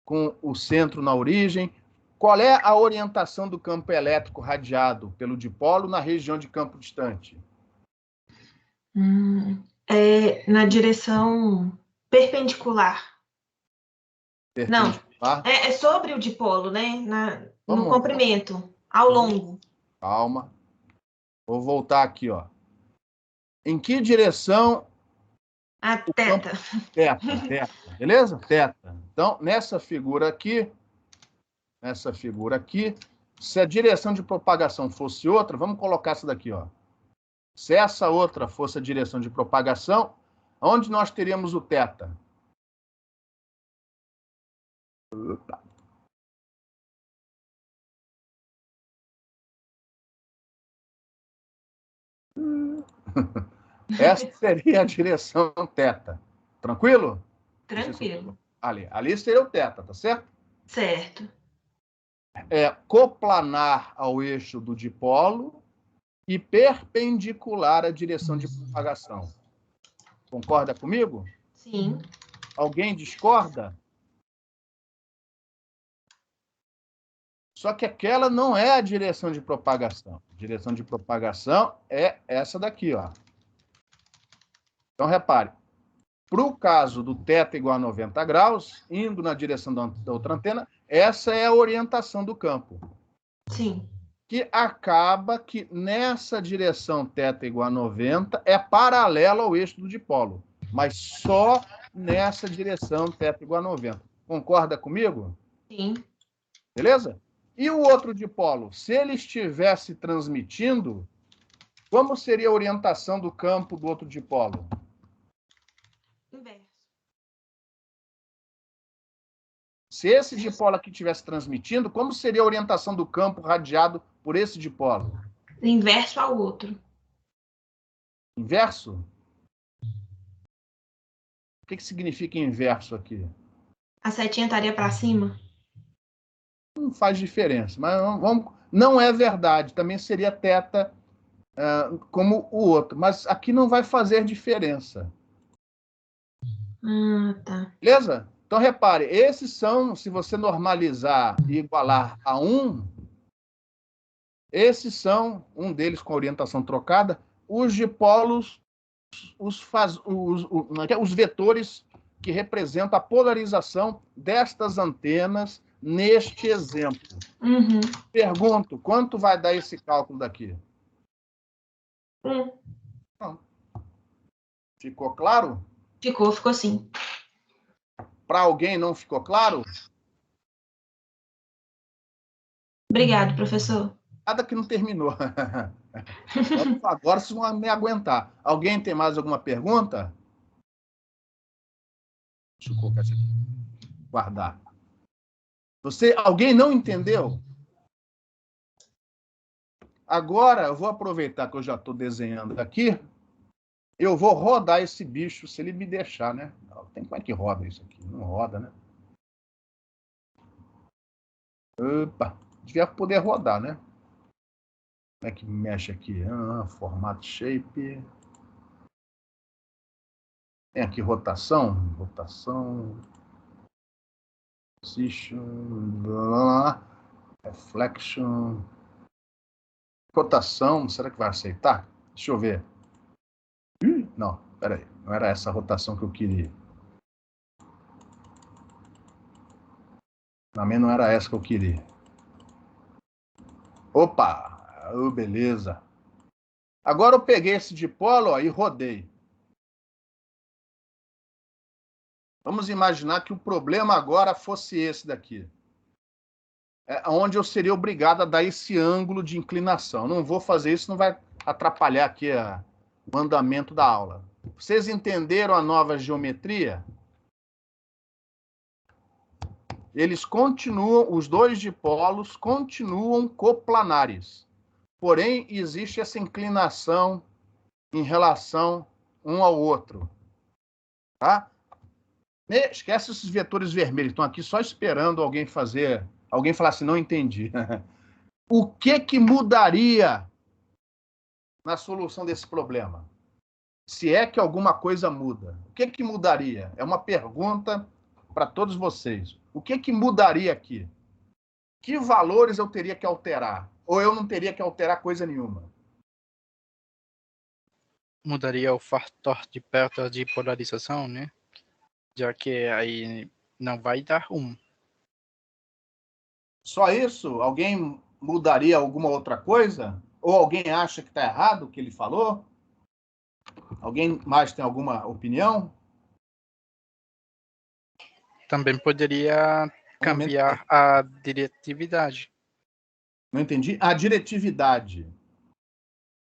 com o centro na origem. Qual é a orientação do campo elétrico radiado pelo dipolo na região de campo distante? É na direção perpendicular. Perpendicular. Não, é sobre o dipolo, né? No Vamos, comprimento, ao longo. calma. Vou voltar aqui, ó. Em que direção A o campo... teta. Teta, beleza? Teta. Então, nessa figura aqui, se a direção de propagação fosse outra, vamos colocar essa daqui, ó. Se essa outra fosse a direção de propagação, onde nós teríamos o θ? Opa. Essa seria a direção θ. Tranquilo? Tranquilo. Ali seria o θ, tá certo? Certo. É coplanar ao eixo do dipolo e perpendicular à direção de propagação. Concorda comigo? Sim. Alguém discorda? Só que aquela não é a direção de propagação. A direção de propagação é essa daqui, ó. Então, repare. Para o caso do θ igual a 90 graus, indo na direção da outra antena, essa é a orientação do campo. Sim. Que acaba que nessa direção θ igual a 90 é paralela ao eixo do dipolo, mas só nessa direção θ igual a 90. Concorda comigo? Sim. Beleza? E o outro dipolo, se ele estivesse transmitindo, como seria a orientação do campo do outro dipolo? Inverso. Se esse dipolo aqui estivesse transmitindo, como seria a orientação do campo radiado por esse dipolo? Inverso ao outro. Inverso? O que significa inverso aqui? A setinha estaria para cima? Não faz diferença, mas não é verdade. Também seria θ como o outro, mas aqui não vai fazer diferença. Tá. Beleza? Então, repare, esses são, se você normalizar e igualar a 1, esses são, um deles com orientação trocada, os dipolos, os vetores que representam a polarização destas antenas neste exemplo. Uhum. Pergunto, quanto vai dar esse cálculo daqui? Não. Ficou claro? Ficou sim. Para alguém não ficou claro? Obrigado, professor. Nada que não terminou. Agora vocês vão me aguentar. Alguém tem mais alguma pergunta? Deixa eu colocar isso aqui. Guardar. Alguém não entendeu? Agora eu vou aproveitar que eu já estou desenhando aqui. Eu vou rodar esse bicho, se ele me deixar, né? Como é que roda isso aqui? Não roda, né? Opa! Devia poder rodar, né? Como é que mexe aqui? Formato shape. Tem aqui rotação. Rotação. Position. Reflection. Rotação. Será que vai aceitar? Deixa eu ver. Não, peraí. Não era essa a rotação que eu queria. Também não era essa que eu queria. Opa! Beleza. Agora eu peguei esse dipolo e rodei. Vamos imaginar que o problema agora fosse esse daqui. Onde eu seria obrigado a dar esse ângulo de inclinação. Não vou fazer isso, não vai atrapalhar aqui o andamento da aula. Vocês entenderam a nova geometria? Eles continuam, os dois dipolos continuam coplanares. Porém, existe essa inclinação em relação um ao outro. Tá? Esquece esses vetores vermelhos, estão aqui só esperando alguém falar assim, não entendi. O que mudaria na solução desse problema? Se é que alguma coisa muda. O que mudaria? É uma pergunta para todos vocês. O que mudaria aqui? Que valores eu teria que alterar? Ou eu não teria que alterar coisa nenhuma? Mudaria o fator de perda de polarização, né? Já que aí não vai dar 1. Só isso? Alguém mudaria alguma outra coisa? Ou alguém acha que está errado o que ele falou? Alguém mais tem alguma opinião? Também poderia cambiar a diretividade. Não entendi. A diretividade.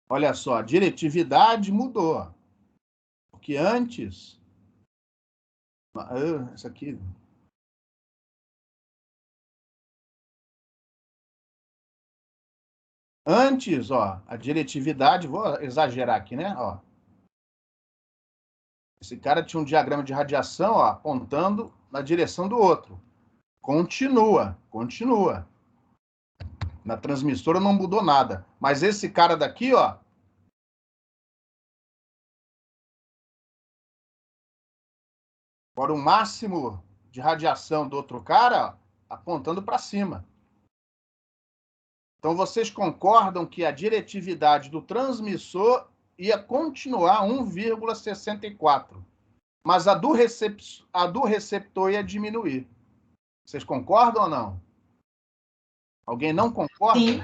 Olha só, a diretividade mudou. Porque antes... isso aqui... Antes, ó, a diretividade... Vou exagerar aqui, né? Ó. Esse cara tinha um diagrama de radiação, ó, apontando na direção do outro. Continua. Na transmissora não mudou nada. Mas esse cara daqui, ó, agora o máximo de radiação do outro cara, ó, apontando para cima. Então, vocês concordam que a diretividade do transmissor ia continuar 1,64. mas a do receptor ia diminuir. Vocês concordam ou não? Alguém não concorda? Sim.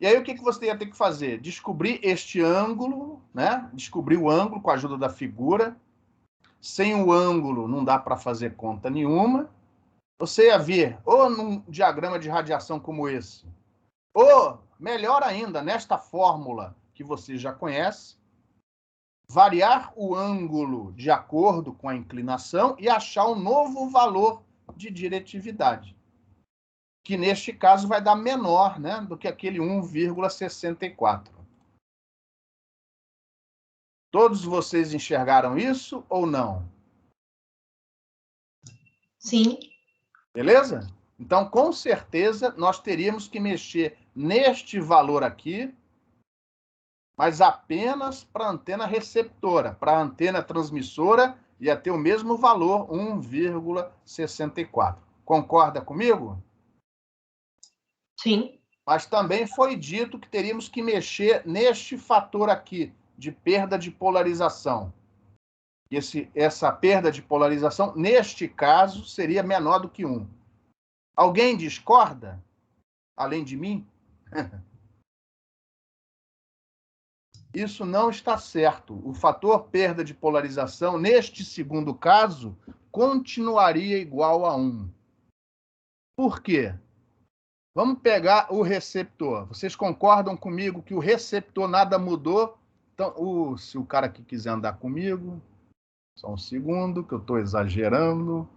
E aí o que você ia ter que fazer? Descobrir este ângulo, né? Descobrir o ângulo com a ajuda da figura. Sem o ângulo não dá para fazer conta nenhuma. Você ia ver, ou num diagrama de radiação como esse, ou, melhor ainda, nesta fórmula que você já conhece, variar o ângulo de acordo com a inclinação e achar um novo valor de diretividade, que neste caso vai dar menor, né, do que aquele 1,64. Todos vocês enxergaram isso ou não? Sim. Beleza? Então, com certeza, nós teríamos que mexer neste valor aqui, mas apenas para a antena receptora. Para a antena transmissora, ia ter o mesmo valor, 1,64. Concorda comigo? Sim. Mas também foi dito que teríamos que mexer neste fator aqui, de perda de polarização. Essa perda de polarização, neste caso, seria menor do que 1. Alguém discorda? Além de mim? Isso não está certo. O fator perda de polarização, neste segundo caso, continuaria igual a 1. Por quê? Vamos pegar o receptor. Vocês concordam comigo que o receptor nada mudou? Então, se o cara aqui quiser andar comigo, só um segundo, que eu estou exagerando.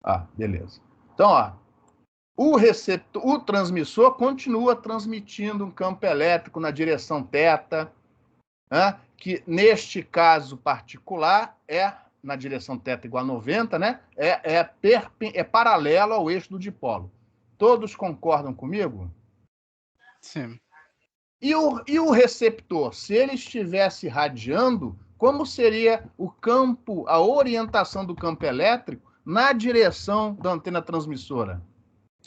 Ah, beleza. Então, ó, o transmissor continua transmitindo um campo elétrico na direção θ, né, que neste caso particular é na direção θ igual a 90, né? É paralelo ao eixo do dipolo. Todos concordam comigo? Sim. E o receptor, se ele estivesse radiando, como seria o campo, a orientação do campo elétrico na direção da antena transmissora?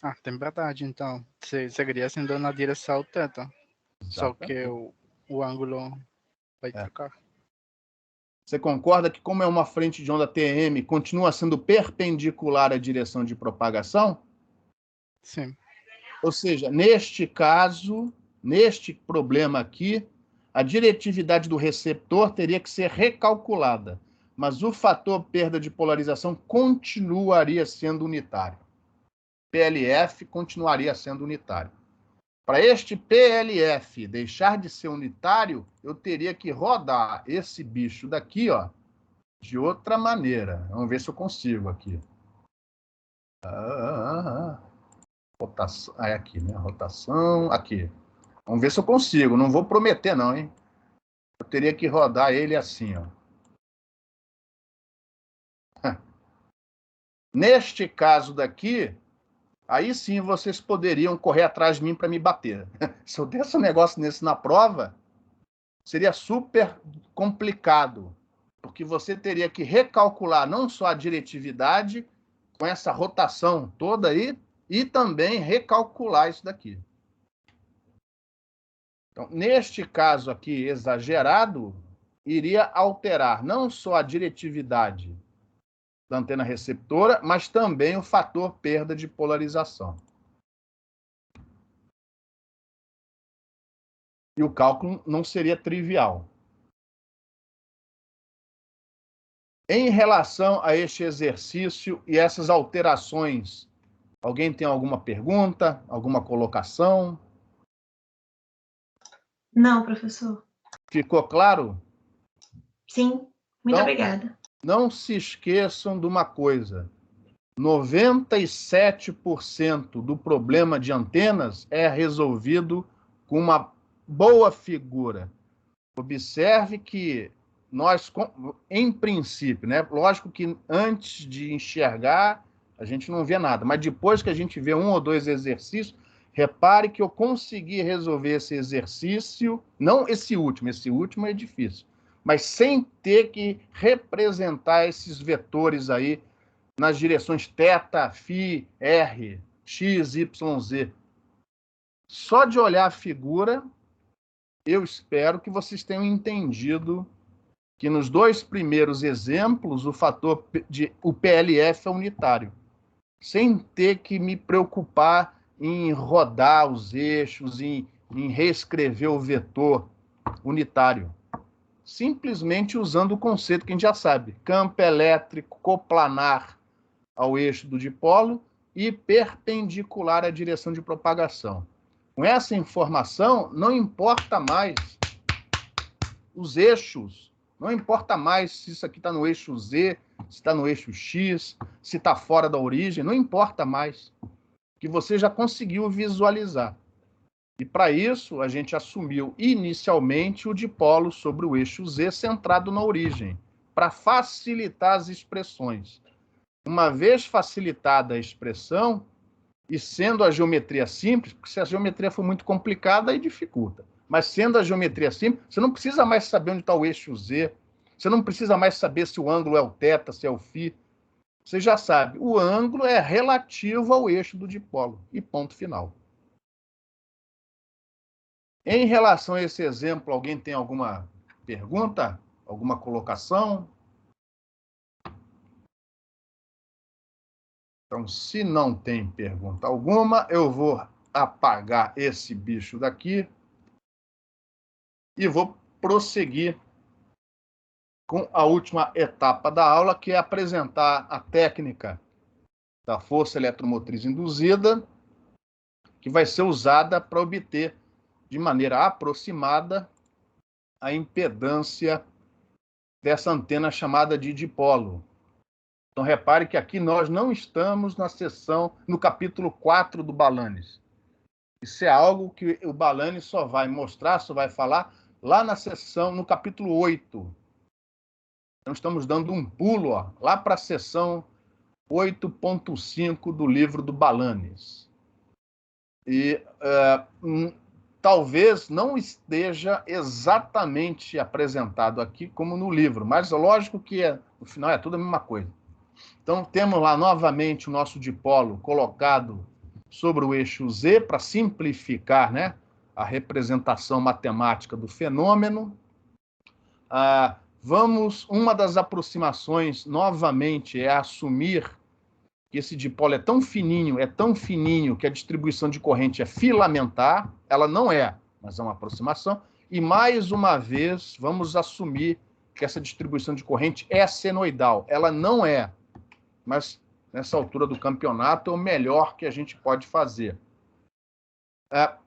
Ah, tem verdade, então. Seguiria sendo na direção θ. Só que o ângulo vai trocar. Você concorda que, como é uma frente de onda TM, continua sendo perpendicular à direção de propagação? Sim. Ou seja, neste caso, neste problema aqui, a diretividade do receptor teria que ser recalculada, mas o fator perda de polarização continuaria sendo unitário. PLF continuaria sendo unitário. Para este PLF deixar de ser unitário, eu teria que rodar esse bicho daqui, ó, de outra maneira. Vamos ver se eu consigo aqui. Rotação, aqui, né? Rotação, aqui. Vamos ver se eu consigo. Não vou prometer, não, hein? Eu teria que rodar ele assim, ó. Neste caso daqui, aí sim vocês poderiam correr atrás de mim para me bater. Se eu desse um negócio nesse na prova, seria super complicado, porque você teria que recalcular não só a diretividade, com essa rotação toda aí, e também recalcular isso daqui. Então, neste caso aqui exagerado, iria alterar não só a diretividade da antena receptora, mas também o fator perda de polarização. E o cálculo não seria trivial. Em relação a este exercício e essas alterações, alguém tem alguma pergunta, alguma colocação? Não, professor. Ficou claro? Sim, muito obrigada. Não se esqueçam de uma coisa. 97% do problema de antenas é resolvido com uma boa figura. Observe que nós, em princípio, né? Lógico que antes de enxergar, a gente não vê nada, mas depois que a gente vê um ou dois exercícios, repare que eu consegui resolver esse exercício, não esse último é difícil, mas sem ter que representar esses vetores aí nas direções θ, φ, r, x, y, z. Só de olhar a figura, eu espero que vocês tenham entendido que nos dois primeiros exemplos o PLF é unitário, sem ter que me preocupar em rodar os eixos, em reescrever o vetor unitário. Simplesmente usando o conceito que a gente já sabe, campo elétrico coplanar ao eixo do dipolo e perpendicular à direção de propagação. Com essa informação, não importa mais os eixos, não importa mais se isso aqui está no eixo Z, se está no eixo X, se está fora da origem, não importa mais, que você já conseguiu visualizar. E para isso, a gente assumiu inicialmente o dipolo sobre o eixo Z centrado na origem, para facilitar as expressões. Uma vez facilitada a expressão, e sendo a geometria simples, porque se a geometria for muito complicada, aí dificulta. Mas sendo a geometria simples, você não precisa mais saber onde está o eixo Z, você não precisa mais saber se o ângulo é o θ, se é o φ. Você já sabe, o ângulo é relativo ao eixo do dipolo, e ponto final. Em relação a esse exemplo, alguém tem alguma pergunta? Alguma colocação? Então, se não tem pergunta alguma, eu vou apagar esse bicho daqui e vou prosseguir com a última etapa da aula, que é apresentar a técnica da força eletromotriz induzida, que vai ser usada para obter de maneira aproximada a impedância dessa antena chamada de dipolo. Então, repare que aqui nós não estamos na seção, no capítulo 4 do Balanis. Isso é algo que o Balanis só vai mostrar, só vai falar lá na seção, no capítulo 8. Então, estamos dando um pulo lá para a seção 8.5 do livro do Balanis. E talvez não esteja exatamente apresentado aqui como no livro, mas lógico que no final é tudo a mesma coisa. Então, temos lá novamente o nosso dipolo colocado sobre o eixo Z para simplificar, né, a representação matemática do fenômeno. Uma das aproximações, novamente, é assumir que esse dipolo é tão fininho, que a distribuição de corrente é filamentar. Ela não é, mas é uma aproximação. E, mais uma vez, vamos assumir que essa distribuição de corrente é senoidal. Ela não é, mas nessa altura do campeonato é o melhor que a gente pode fazer.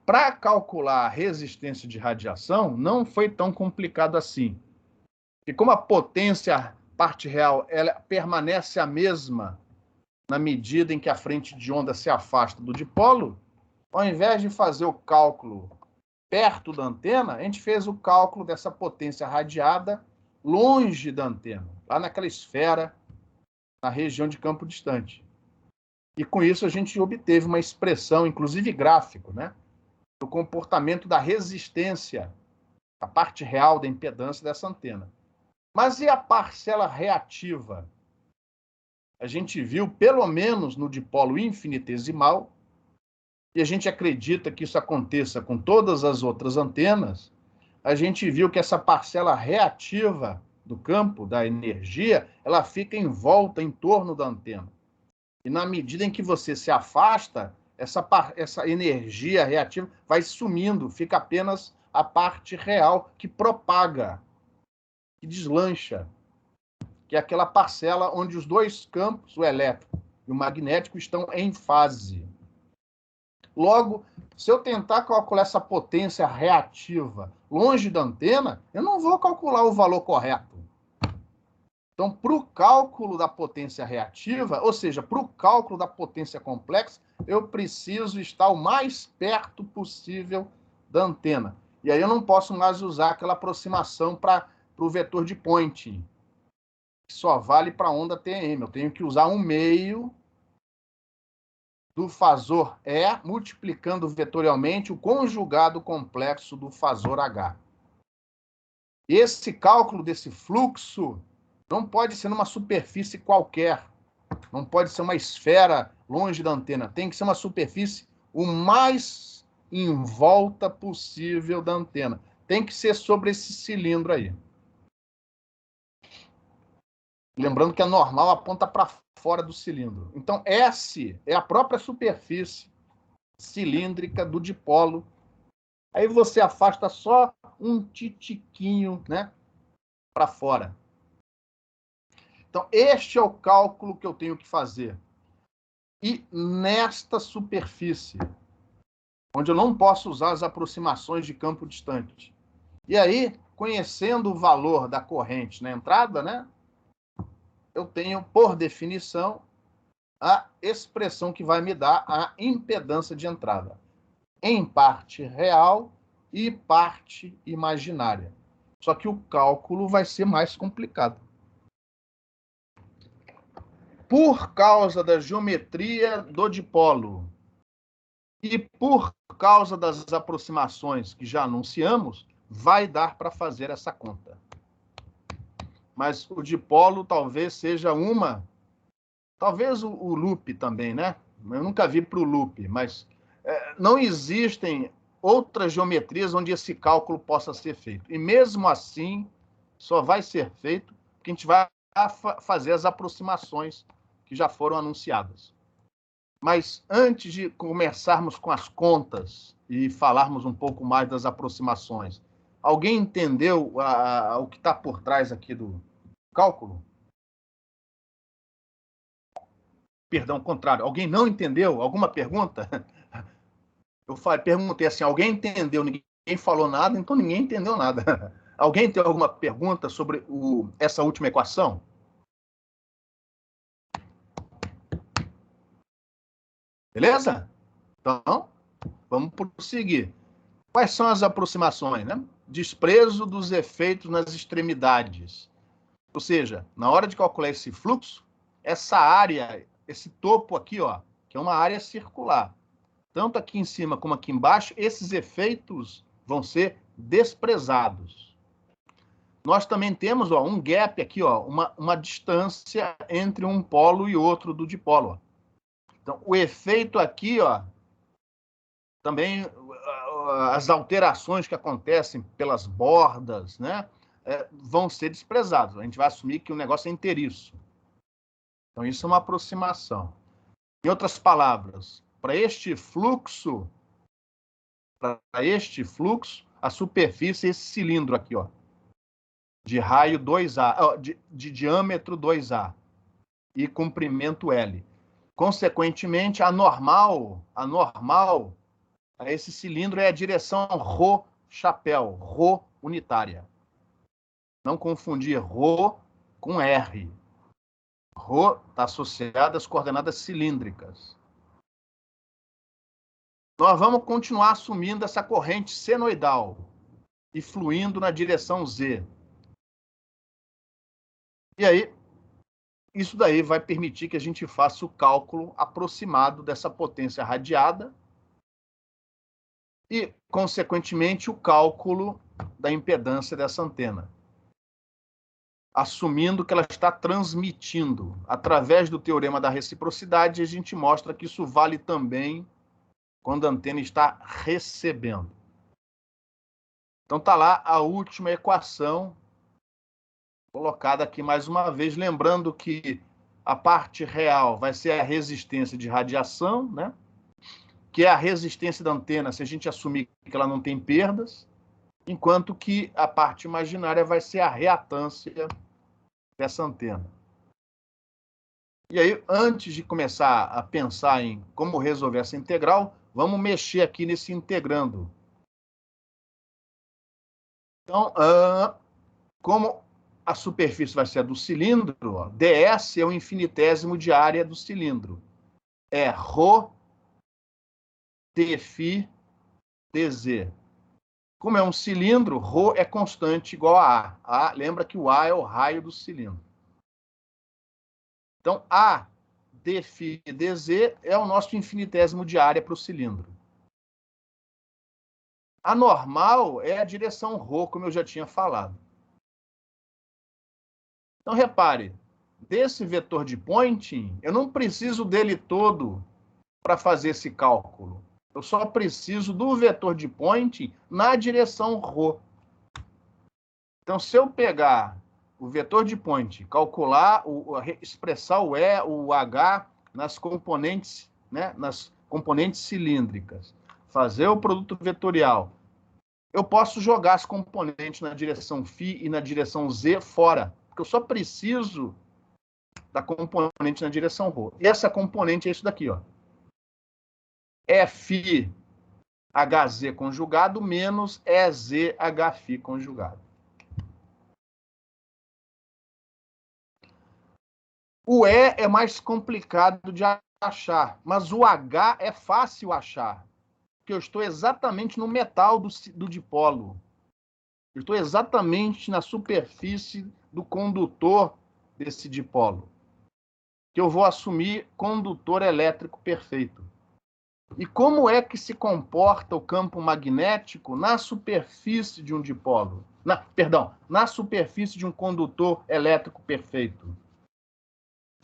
Para calcular a resistência de radiação, não foi tão complicado assim. E como a potência, parte real, ela permanece a mesma na medida em que a frente de onda se afasta do dipolo, ao invés de fazer o cálculo perto da antena, a gente fez o cálculo dessa potência radiada longe da antena, lá naquela esfera, na região de campo distante. E com isso a gente obteve uma expressão, inclusive gráfico, né, do comportamento da resistência, a parte real da impedância dessa antena. Mas e a parcela reativa? A gente viu, pelo menos no dipolo infinitesimal, e a gente acredita que isso aconteça com todas as outras antenas, a gente viu que essa parcela reativa do campo, da energia, ela fica em volta, em torno da antena. E na medida em que você se afasta, essa energia reativa vai sumindo, fica apenas a parte real que propaga, que deslancha, que é aquela parcela onde os dois campos, o elétrico e o magnético, estão em fase. Logo, se eu tentar calcular essa potência reativa longe da antena, eu não vou calcular o valor correto. Então, para o cálculo da potência reativa, ou seja, para o cálculo da potência complexa, eu preciso estar o mais perto possível da antena. E aí eu não posso mais usar aquela aproximação para o vetor de Poynting, que só vale para a onda TM. Eu tenho que usar um meio do fasor E, multiplicando vetorialmente o conjugado complexo do fasor H. Esse cálculo desse fluxo não pode ser numa superfície qualquer, não pode ser uma esfera longe da antena, tem que ser uma superfície o mais em volta possível da antena. Tem que ser sobre esse cilindro aí. Lembrando que a normal aponta para fora do cilindro. Então, S é a própria superfície cilíndrica do dipolo. Aí você afasta só um titiquinho, né, para fora. Então, este é o cálculo que eu tenho que fazer. E nesta superfície, onde eu não posso usar as aproximações de campo distante. E aí, conhecendo o valor da corrente na entrada, né, eu tenho, por definição, a expressão que vai me dar a impedância de entrada, em parte real e parte imaginária. Só que o cálculo vai ser mais complicado. Por causa da geometria do dipolo e por causa das aproximações que já anunciamos, vai dar para fazer essa conta. Mas o dipolo talvez seja talvez o loop também, né? Eu nunca vi para o loop, mas não existem outras geometrias onde esse cálculo possa ser feito. E mesmo assim, só vai ser feito porque a gente vai fazer as aproximações que já foram anunciadas. Mas antes de começarmos com as contas e falarmos um pouco mais das aproximações, alguém entendeu o que está por trás aqui do cálculo? Perdão, ao contrário. Alguém não entendeu? Alguma pergunta? Eu perguntei assim, alguém entendeu? Ninguém falou nada, então ninguém entendeu nada. Alguém tem alguma pergunta sobre essa última equação? Beleza? Então, vamos prosseguir. Quais são as aproximações, né? Desprezo dos efeitos nas extremidades. Ou seja, na hora de calcular esse fluxo, essa área, esse topo aqui, ó, que é uma área circular, tanto aqui em cima como aqui embaixo, esses efeitos vão ser desprezados. Nós também temos, ó, um gap aqui, ó, uma distância entre um polo e outro do dipolo. Ó. Então, o efeito aqui, ó, também as alterações que acontecem pelas bordas, né, vão ser desprezados. A gente vai assumir que o negócio é inteiriço. Então, isso é uma aproximação. Em outras palavras, para este fluxo, a superfície é esse cilindro aqui, ó, de raio 2A, de diâmetro 2A e comprimento L. Consequentemente, a normal a esse cilindro é a direção ρ chapéu, ρ unitária. Não confundir ρ com R. ρ está associado às coordenadas cilíndricas. Nós vamos continuar assumindo essa corrente senoidal e fluindo na direção Z. E aí, isso daí vai permitir que a gente faça o cálculo aproximado dessa potência radiada e, consequentemente, o cálculo da impedância dessa antena, assumindo que ela está transmitindo. Através do teorema da reciprocidade, a gente mostra que isso vale também quando a antena está recebendo. Então, está lá a última equação, colocada aqui mais uma vez, lembrando que a parte real vai ser a resistência de radiação, né? Que é a resistência da antena, se a gente assumir que ela não tem perdas, enquanto que a parte imaginária vai ser a reatância dessa antena. E aí, antes de começar a pensar em como resolver essa integral, vamos mexer aqui nesse integrando. Então, como a superfície vai ser a do cilindro, ó, ds é o infinitésimo de área do cilindro. É ρ Tφ dz. Como é um cilindro, ρ é constante igual a A. Lembra que o A é o raio do cilindro. Então, A dφ dz é o nosso infinitésimo de área para o cilindro. A normal é a direção ρ, como eu já tinha falado. Então, repare, desse vetor de Poynting, eu não preciso dele todo para fazer esse cálculo. Eu só preciso do vetor de Poynting na direção ρ. Então, se eu pegar o vetor de point, calcular, expressar o E, o H nas componentes, né, nas componentes cilíndricas, fazer o produto vetorial, eu posso jogar as componentes na direção φ e na direção z fora, porque eu só preciso da componente na direção ρ. E essa componente é isso daqui, ó. É φ Hz conjugado menos EZ Hφ conjugado. O E é mais complicado de achar, mas o H é fácil achar, porque eu estou exatamente no metal do dipolo. Eu estou exatamente na superfície do condutor desse dipolo, que eu vou assumir condutor elétrico perfeito. E como é que se comporta o campo magnético na superfície de um dipolo? Na superfície de um condutor elétrico perfeito?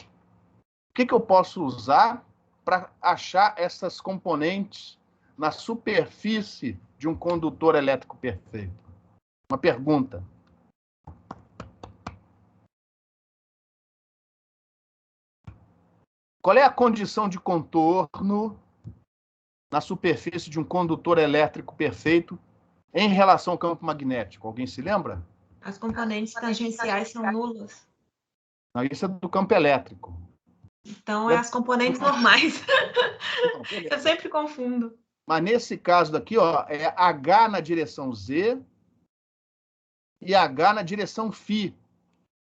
O que eu posso usar para achar essas componentes na superfície de um condutor elétrico perfeito? Uma pergunta. Qual é a condição de contorno na superfície de um condutor elétrico perfeito em relação ao campo magnético? Alguém se lembra? As componentes tangenciais são nulas. Não, isso é do campo elétrico. Então, é as componentes normais. Eu sempre confundo. Mas nesse caso daqui, ó, é H na direção Z e H na direção φ.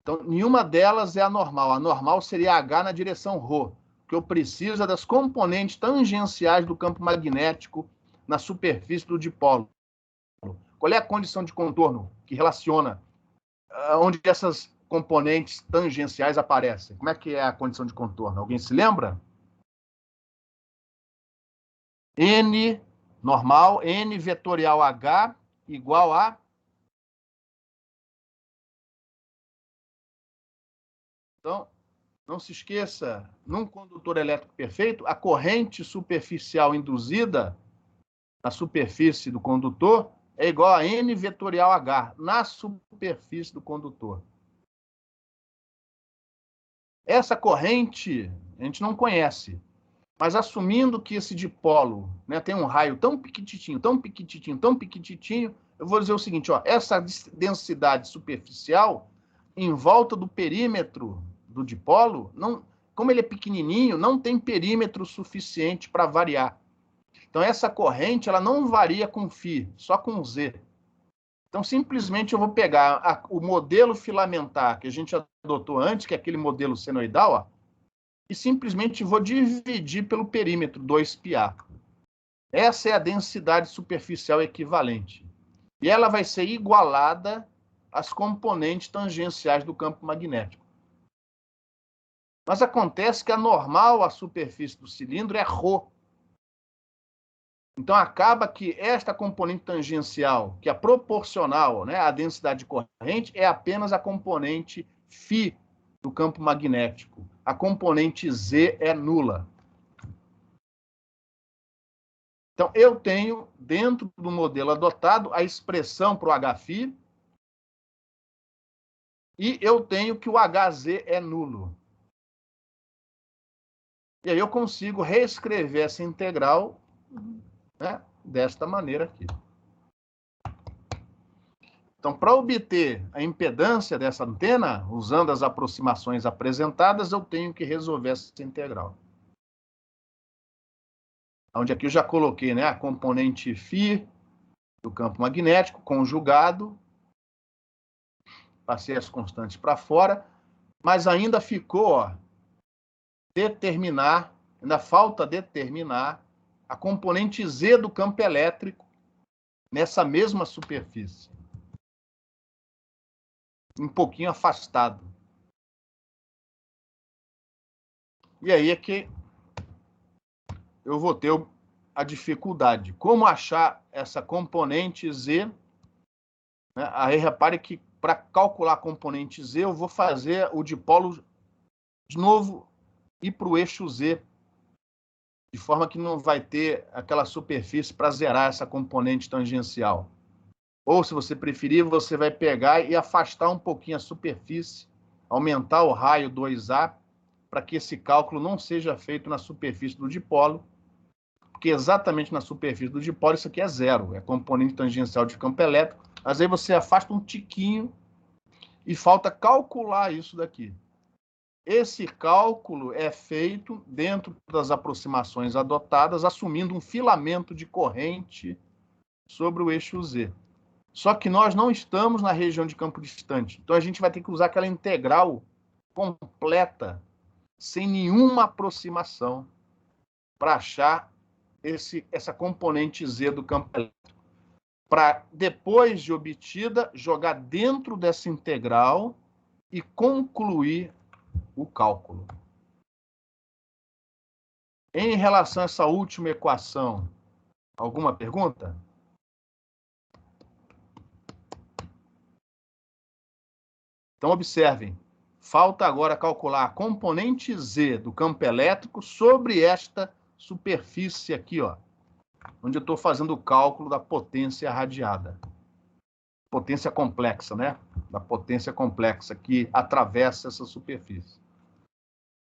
Então, nenhuma delas é a normal. A normal seria H na direção ρ, que eu preciso das componentes tangenciais do campo magnético na superfície do dipolo. Qual é a condição de contorno que relaciona onde essas componentes tangenciais aparecem? Como é que é a condição de contorno? Alguém se lembra? N normal, N vetorial H igual a... Então, não se esqueça, num condutor elétrico perfeito, a corrente superficial induzida na superfície do condutor é igual a N vetorial H, na superfície do condutor. Essa corrente a gente não conhece, mas assumindo que esse dipolo, né, tem um raio tão pequititinho, tão pequititinho, tão pequititinho, eu vou dizer o seguinte, ó, essa densidade superficial em volta do perímetro do dipolo, não, como ele é pequenininho, não tem perímetro suficiente para variar. Então, essa corrente ela não varia com φ, só com Z. Então, simplesmente eu vou pegar o modelo filamentar que a gente adotou antes, que é aquele modelo senoidal, ó, e simplesmente vou dividir pelo perímetro, 2πa. Essa é a densidade superficial equivalente. E ela vai ser igualada às componentes tangenciais do campo magnético. Mas acontece que a normal, a superfície do cilindro, é ρ. Então, acaba que esta componente tangencial, que é proporcional, né, à densidade de corrente, é apenas a componente φ do campo magnético. A componente Z é nula. Então, eu tenho, dentro do modelo adotado, a expressão para o Hφ, e eu tenho que o Hz é nulo. E aí eu consigo reescrever essa integral, né, desta maneira aqui. Então, para obter a impedância dessa antena, usando as aproximações apresentadas, eu tenho que resolver essa integral. Onde aqui eu já coloquei, né, a componente φ do campo magnético conjugado, passei as constantes para fora, mas ainda ficou, ó, ainda falta determinar a componente Z do campo elétrico nessa mesma superfície. Um pouquinho afastado. E aí é que eu vou ter a dificuldade. Como achar essa componente Z? Né? Aí repare que para calcular a componente Z, eu vou fazer o dipolo de novo ir para o eixo Z, de forma que não vai ter aquela superfície para zerar essa componente tangencial. Ou, se você preferir, você vai pegar e afastar um pouquinho a superfície, aumentar o raio 2A, para que esse cálculo não seja feito na superfície do dipolo, porque exatamente na superfície do dipolo isso aqui é zero, é componente tangencial de campo elétrico, mas aí você afasta um tiquinho e falta calcular isso daqui. Esse cálculo é feito dentro das aproximações adotadas, assumindo um filamento de corrente sobre o eixo Z. Só que nós não estamos na região de campo distante, então a gente vai ter que usar aquela integral completa, sem nenhuma aproximação, para achar essa componente Z do campo elétrico. Para, depois de obtida, jogar dentro dessa integral e concluir o cálculo. Em relação a essa última equação, alguma pergunta? Então, observem. Falta agora calcular a componente Z do campo elétrico sobre esta superfície aqui, ó, onde eu estou fazendo o cálculo da potência radiada. Potência complexa, né? Da potência complexa que atravessa essa superfície.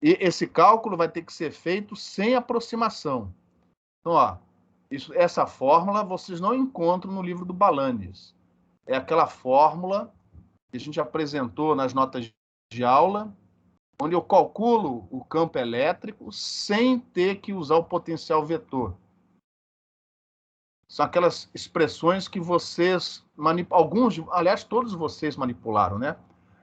E esse cálculo vai ter que ser feito sem aproximação. Então, ó, essa fórmula vocês não encontram no livro do Balanes. É aquela fórmula que a gente apresentou nas notas de aula, onde eu calculo o campo elétrico sem ter que usar o potencial vetor. São aquelas expressões que vocês alguns, aliás, todos vocês manipularam, né?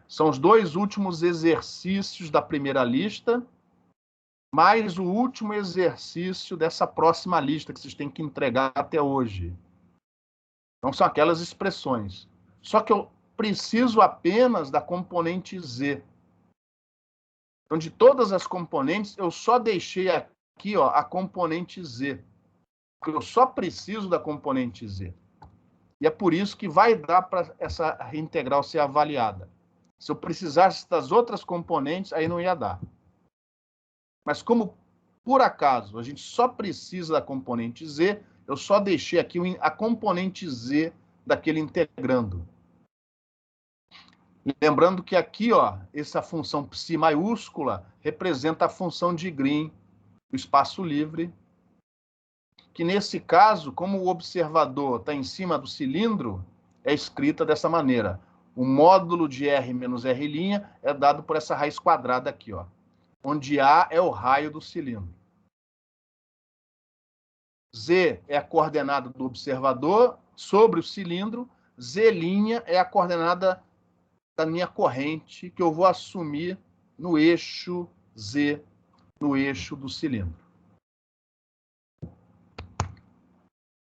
São os dois últimos exercícios da primeira lista, mais o último exercício dessa próxima lista que vocês têm que entregar até hoje. Então, são aquelas expressões. Só que eu preciso apenas da componente Z. Então, de todas as componentes, eu só deixei aqui, ó, a componente Z. Porque eu só preciso da componente Z. E é por isso que vai dar para essa integral ser avaliada. Se eu precisasse das outras componentes, aí não ia dar. Mas como, por acaso, a gente só precisa da componente Z, eu só deixei aqui a componente Z daquele integrando. Lembrando que aqui, ó, essa função psi maiúscula representa a função de Green, o espaço livre, que nesse caso, como o observador está em cima do cilindro, é escrita dessa maneira. O módulo de R menos R' é dado por essa raiz quadrada aqui, ó, onde A é o raio do cilindro. Z é a coordenada do observador sobre o cilindro, Z' é a coordenada da minha corrente que eu vou assumir no eixo Z, no eixo do cilindro.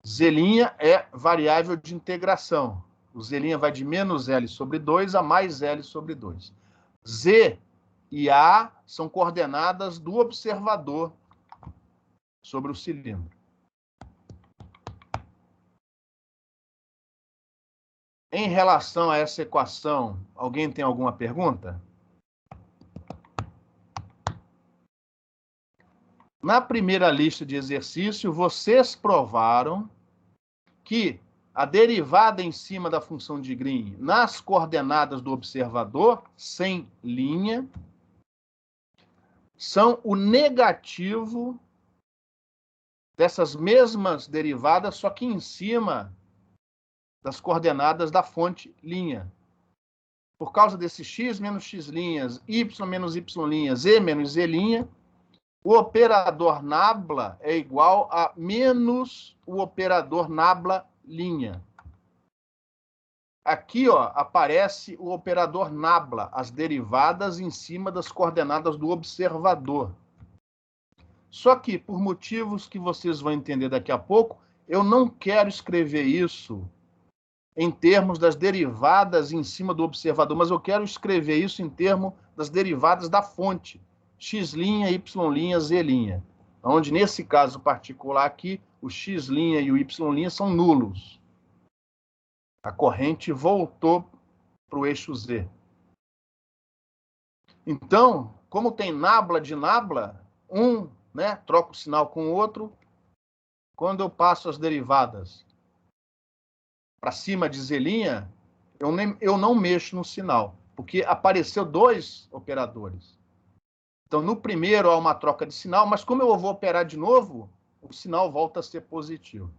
Z' é variável de integração. O Z' vai de menos L sobre 2 a mais L sobre 2. Z e A são coordenadas do observador sobre o cilindro. Em relação a essa equação, alguém tem alguma pergunta? Na primeira lista de exercício, vocês provaram que a derivada em cima da função de Green nas coordenadas do observador, sem linha, são o negativo dessas mesmas derivadas, só que em cima das coordenadas da fonte linha. Por causa desse x menos x', y menos y', z menos z', o operador nabla é igual a menos o operador nabla linha. Aqui, ó, aparece o operador nabla, as derivadas em cima das coordenadas do observador. Só que, por motivos que vocês vão entender daqui a pouco, eu não quero escrever isso em termos das derivadas em cima do observador, mas eu quero escrever isso em termos das derivadas da fonte, x', y', z', onde, nesse caso particular aqui, o x' e o y' são nulos. A corrente voltou para o eixo Z. Então, como tem nabla de nabla, um, né, troca o sinal com o outro, quando eu passo as derivadas para cima de Z', eu não mexo no sinal, porque apareceu 2 operadores. Então, no primeiro há uma troca de sinal, mas como eu vou operar de novo, o sinal volta a ser positivo.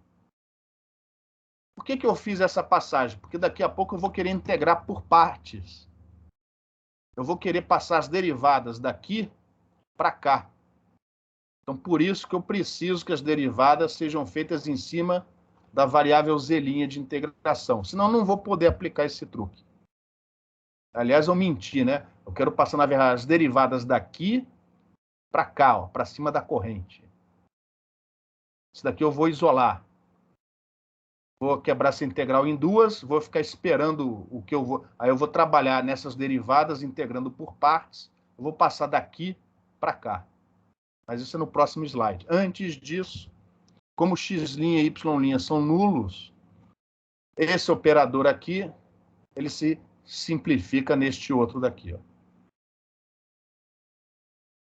Por que eu fiz essa passagem? Porque daqui a pouco eu vou querer integrar por partes. Eu vou querer passar as derivadas daqui para cá. Então, por isso que eu preciso que as derivadas sejam feitas em cima da variável Z' de integração. Senão, eu não vou poder aplicar esse truque. Aliás, eu menti, né? Eu quero passar, na verdade, as derivadas daqui para cá, para cima da corrente. Isso daqui eu vou isolar. Vou quebrar essa integral em 2, vou ficar esperando o que eu vou... Aí eu vou trabalhar nessas derivadas, integrando por partes. Eu vou passar daqui para cá. Mas isso é no próximo slide. Antes disso, como x' e y' são nulos, esse operador aqui, ele se simplifica neste outro daqui. Ó.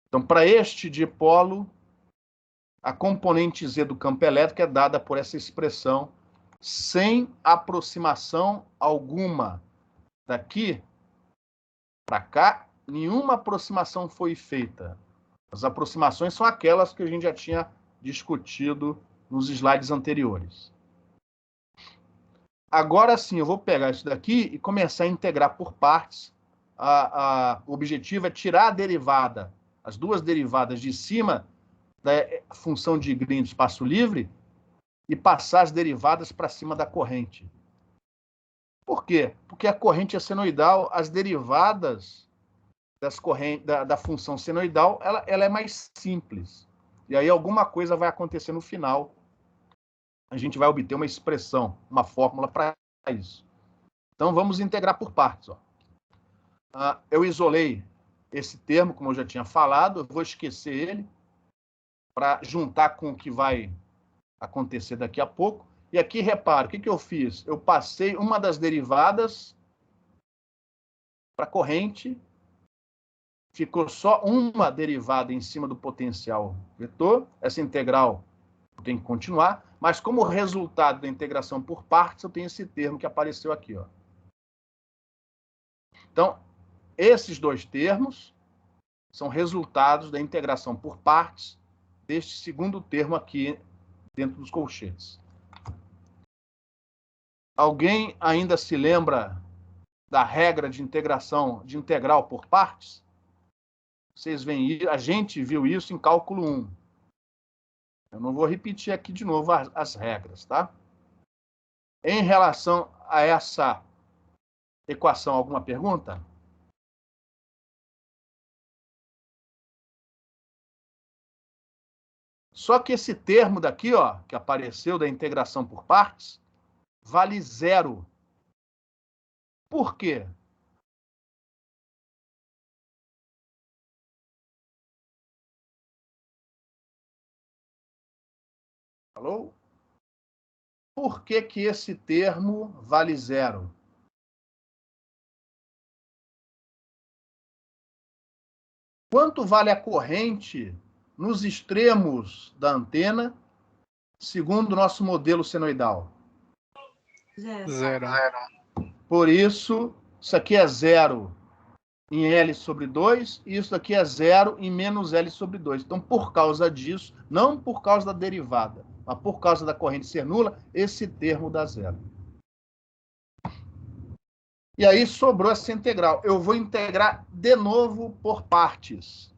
Então, para este dipolo, a componente Z do campo elétrico é dada por essa expressão sem aproximação alguma. Daqui para cá, nenhuma aproximação foi feita. As aproximações são aquelas que a gente já tinha discutido nos slides anteriores. Agora sim, eu vou pegar isso daqui e começar a integrar por partes. O objetivo é tirar a derivada, as 2 derivadas de cima da função de Green do espaço livre e passar as derivadas para cima da corrente. Por quê? Porque a corrente é senoidal, as derivadas da função senoidal, ela é mais simples. E aí alguma coisa vai acontecer no final. A gente vai obter uma expressão, uma fórmula para isso. Então, vamos integrar por partes. Ó. Eu isolei esse termo, como eu já tinha falado, eu vou esquecer ele para juntar com o que vai acontecer daqui a pouco. E aqui, repara, o que eu fiz? Eu passei uma das derivadas para a corrente, ficou só uma derivada em cima do potencial vetor, essa integral tem que continuar, mas como resultado da integração por partes, eu tenho esse termo que apareceu aqui. Ó. Então, esses 2 termos são resultados da integração por partes deste segundo termo aqui dentro dos colchetes. Alguém ainda se lembra da regra de integração de integral por partes? Vocês veem, a gente viu isso em cálculo 1. Eu não vou repetir aqui de novo as regras, tá? Em relação a essa equação, alguma pergunta? Só que esse termo daqui, ó, que apareceu da integração por partes, vale 0. Por quê? Alô? Por que esse termo vale 0? Quanto vale a corrente nos extremos da antena, segundo o nosso modelo senoidal? 0. Por isso, isso aqui é 0 em L sobre 2, e isso aqui é 0 em menos L sobre 2. Então, por causa disso, não por causa da derivada, mas por causa da corrente ser nula, esse termo dá 0. E aí sobrou essa integral. Eu vou integrar de novo por partes.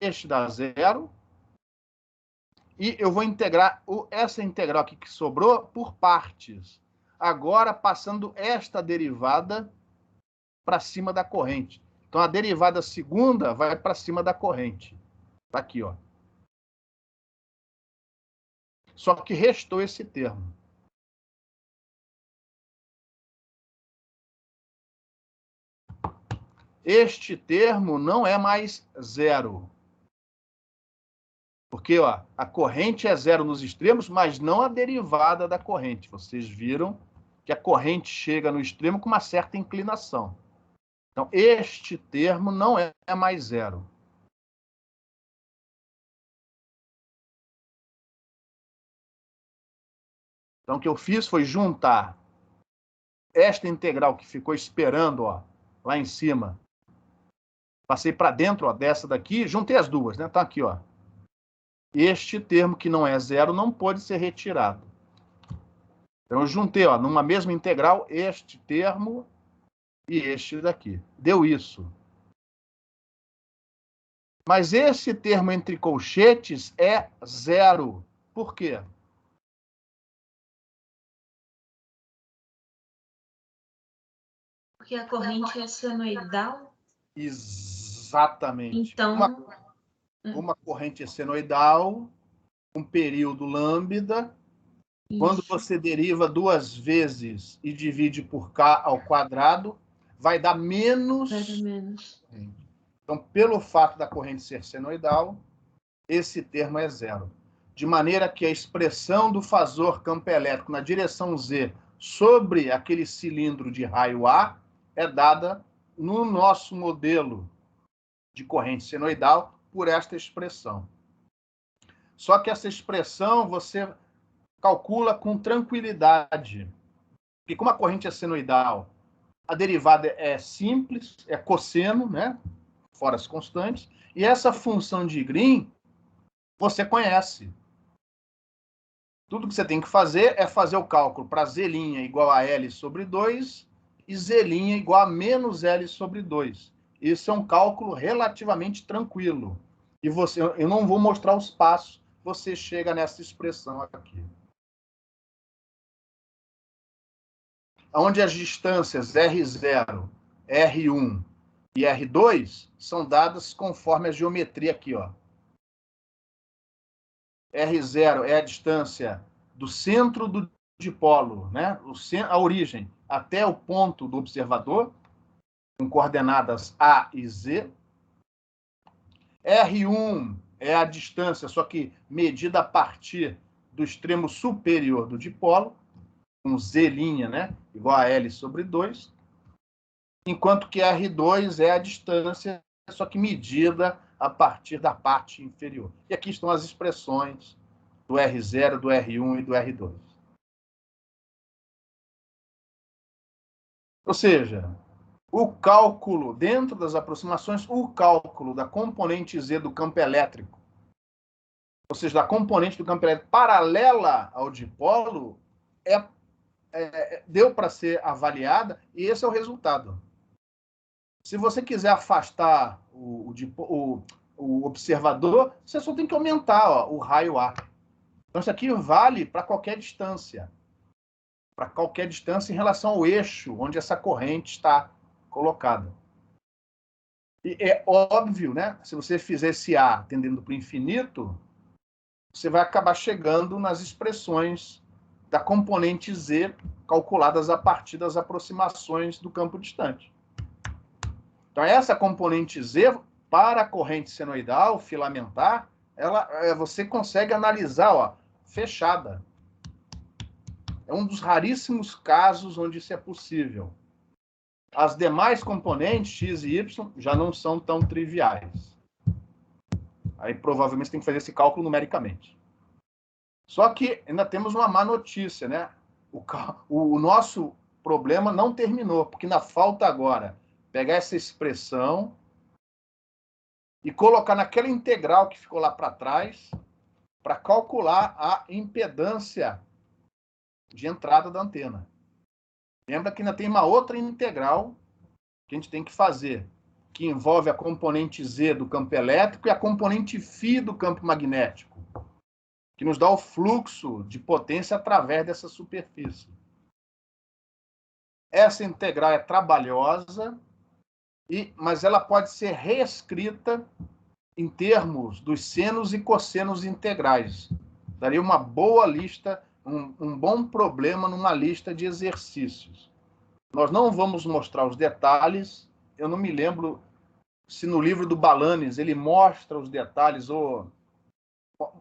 Este dá 0. E eu vou integrar essa integral aqui que sobrou por partes. Agora, passando esta derivada para cima da corrente. Então, a derivada segunda vai para cima da corrente. Está aqui, ó. Só que restou esse termo. Este termo não é mais 0. Porque ó, a corrente é 0 nos extremos, mas não a derivada da corrente. Vocês viram que a corrente chega no extremo com uma certa inclinação. Então, este termo não é mais 0. Então, o que eu fiz foi juntar esta integral que ficou esperando, ó, lá em cima. Passei para dentro, ó, dessa daqui, juntei as duas, né? Tá aqui, ó. Este termo que não é zero não pode ser retirado. Então, eu juntei, ó, numa mesma integral, este termo e este daqui. Deu isso. Mas esse termo entre colchetes é zero. Por quê? Porque a corrente é senoidal. Exatamente. Então, Uma corrente senoidal, um período lambda. Quando você deriva duas vezes e divide por k ao quadrado, vai dar menos. Vai dar menos. Então, pelo fato da corrente ser senoidal, esse termo é zero. De maneira que a expressão do fasor campo elétrico na direção Z sobre aquele cilindro de raio A é dada no nosso modelo de corrente senoidal por esta expressão. Só que essa expressão você calcula com tranquilidade. Porque como a corrente é senoidal, a derivada é simples, é cosseno, né? Fora as constantes. E essa função de Green, você conhece. Tudo que você tem que fazer é fazer o cálculo para Z' igual a L sobre 2 e Z' igual a menos L sobre 2. Isso é um cálculo relativamente tranquilo. E eu não vou mostrar os passos, você chega nessa expressão aqui. Onde as distâncias R0, R1 e R2 são dadas conforme a geometria aqui, ó. R0 é a distância do centro do dipolo, né? A origem, até o ponto do observador, com coordenadas A e Z. R1 é a distância, só que medida a partir do extremo superior do dipolo, com Z', né? Igual a L sobre 2. Enquanto que R2 é a distância, só que medida a partir da parte inferior. E aqui estão as expressões do R0, do R1 e do R2. Ou seja, o cálculo, dentro das aproximações, o cálculo da componente Z do campo elétrico, ou seja, da componente do campo elétrico paralela ao dipolo, deu para ser avaliada, e esse é o resultado. Se você quiser afastar o observador, você só tem que aumentar, ó, o raio A. Então, isso aqui vale para qualquer distância. Para qualquer distância em relação ao eixo onde essa corrente está colocada. E é óbvio, né? Se você fizer esse A tendendo para o infinito, você vai acabar chegando nas expressões da componente Z calculadas a partir das aproximações do campo distante. Então, essa componente Z, para a corrente senoidal, filamentar, você consegue analisar, ó, fechada. É um dos raríssimos casos onde isso é possível. As demais componentes, X e Y, já não são tão triviais. Aí, provavelmente, você tem que fazer esse cálculo numericamente. Só que ainda temos uma má notícia, né? O nosso problema não terminou, porque ainda falta agora pegar essa expressão e colocar naquela integral que ficou lá para trás para calcular a impedância de entrada da antena. Lembra que ainda tem uma outra integral que a gente tem que fazer, que envolve a componente Z do campo elétrico e a componente φ do campo magnético, que nos dá o fluxo de potência através dessa superfície. Essa integral é trabalhosa, mas ela pode ser reescrita em termos dos senos e cossenos integrais. Daria uma boa lista, um bom problema numa lista de exercícios. Nós não vamos mostrar os detalhes, eu não me lembro se no livro do Balanes ele mostra os detalhes,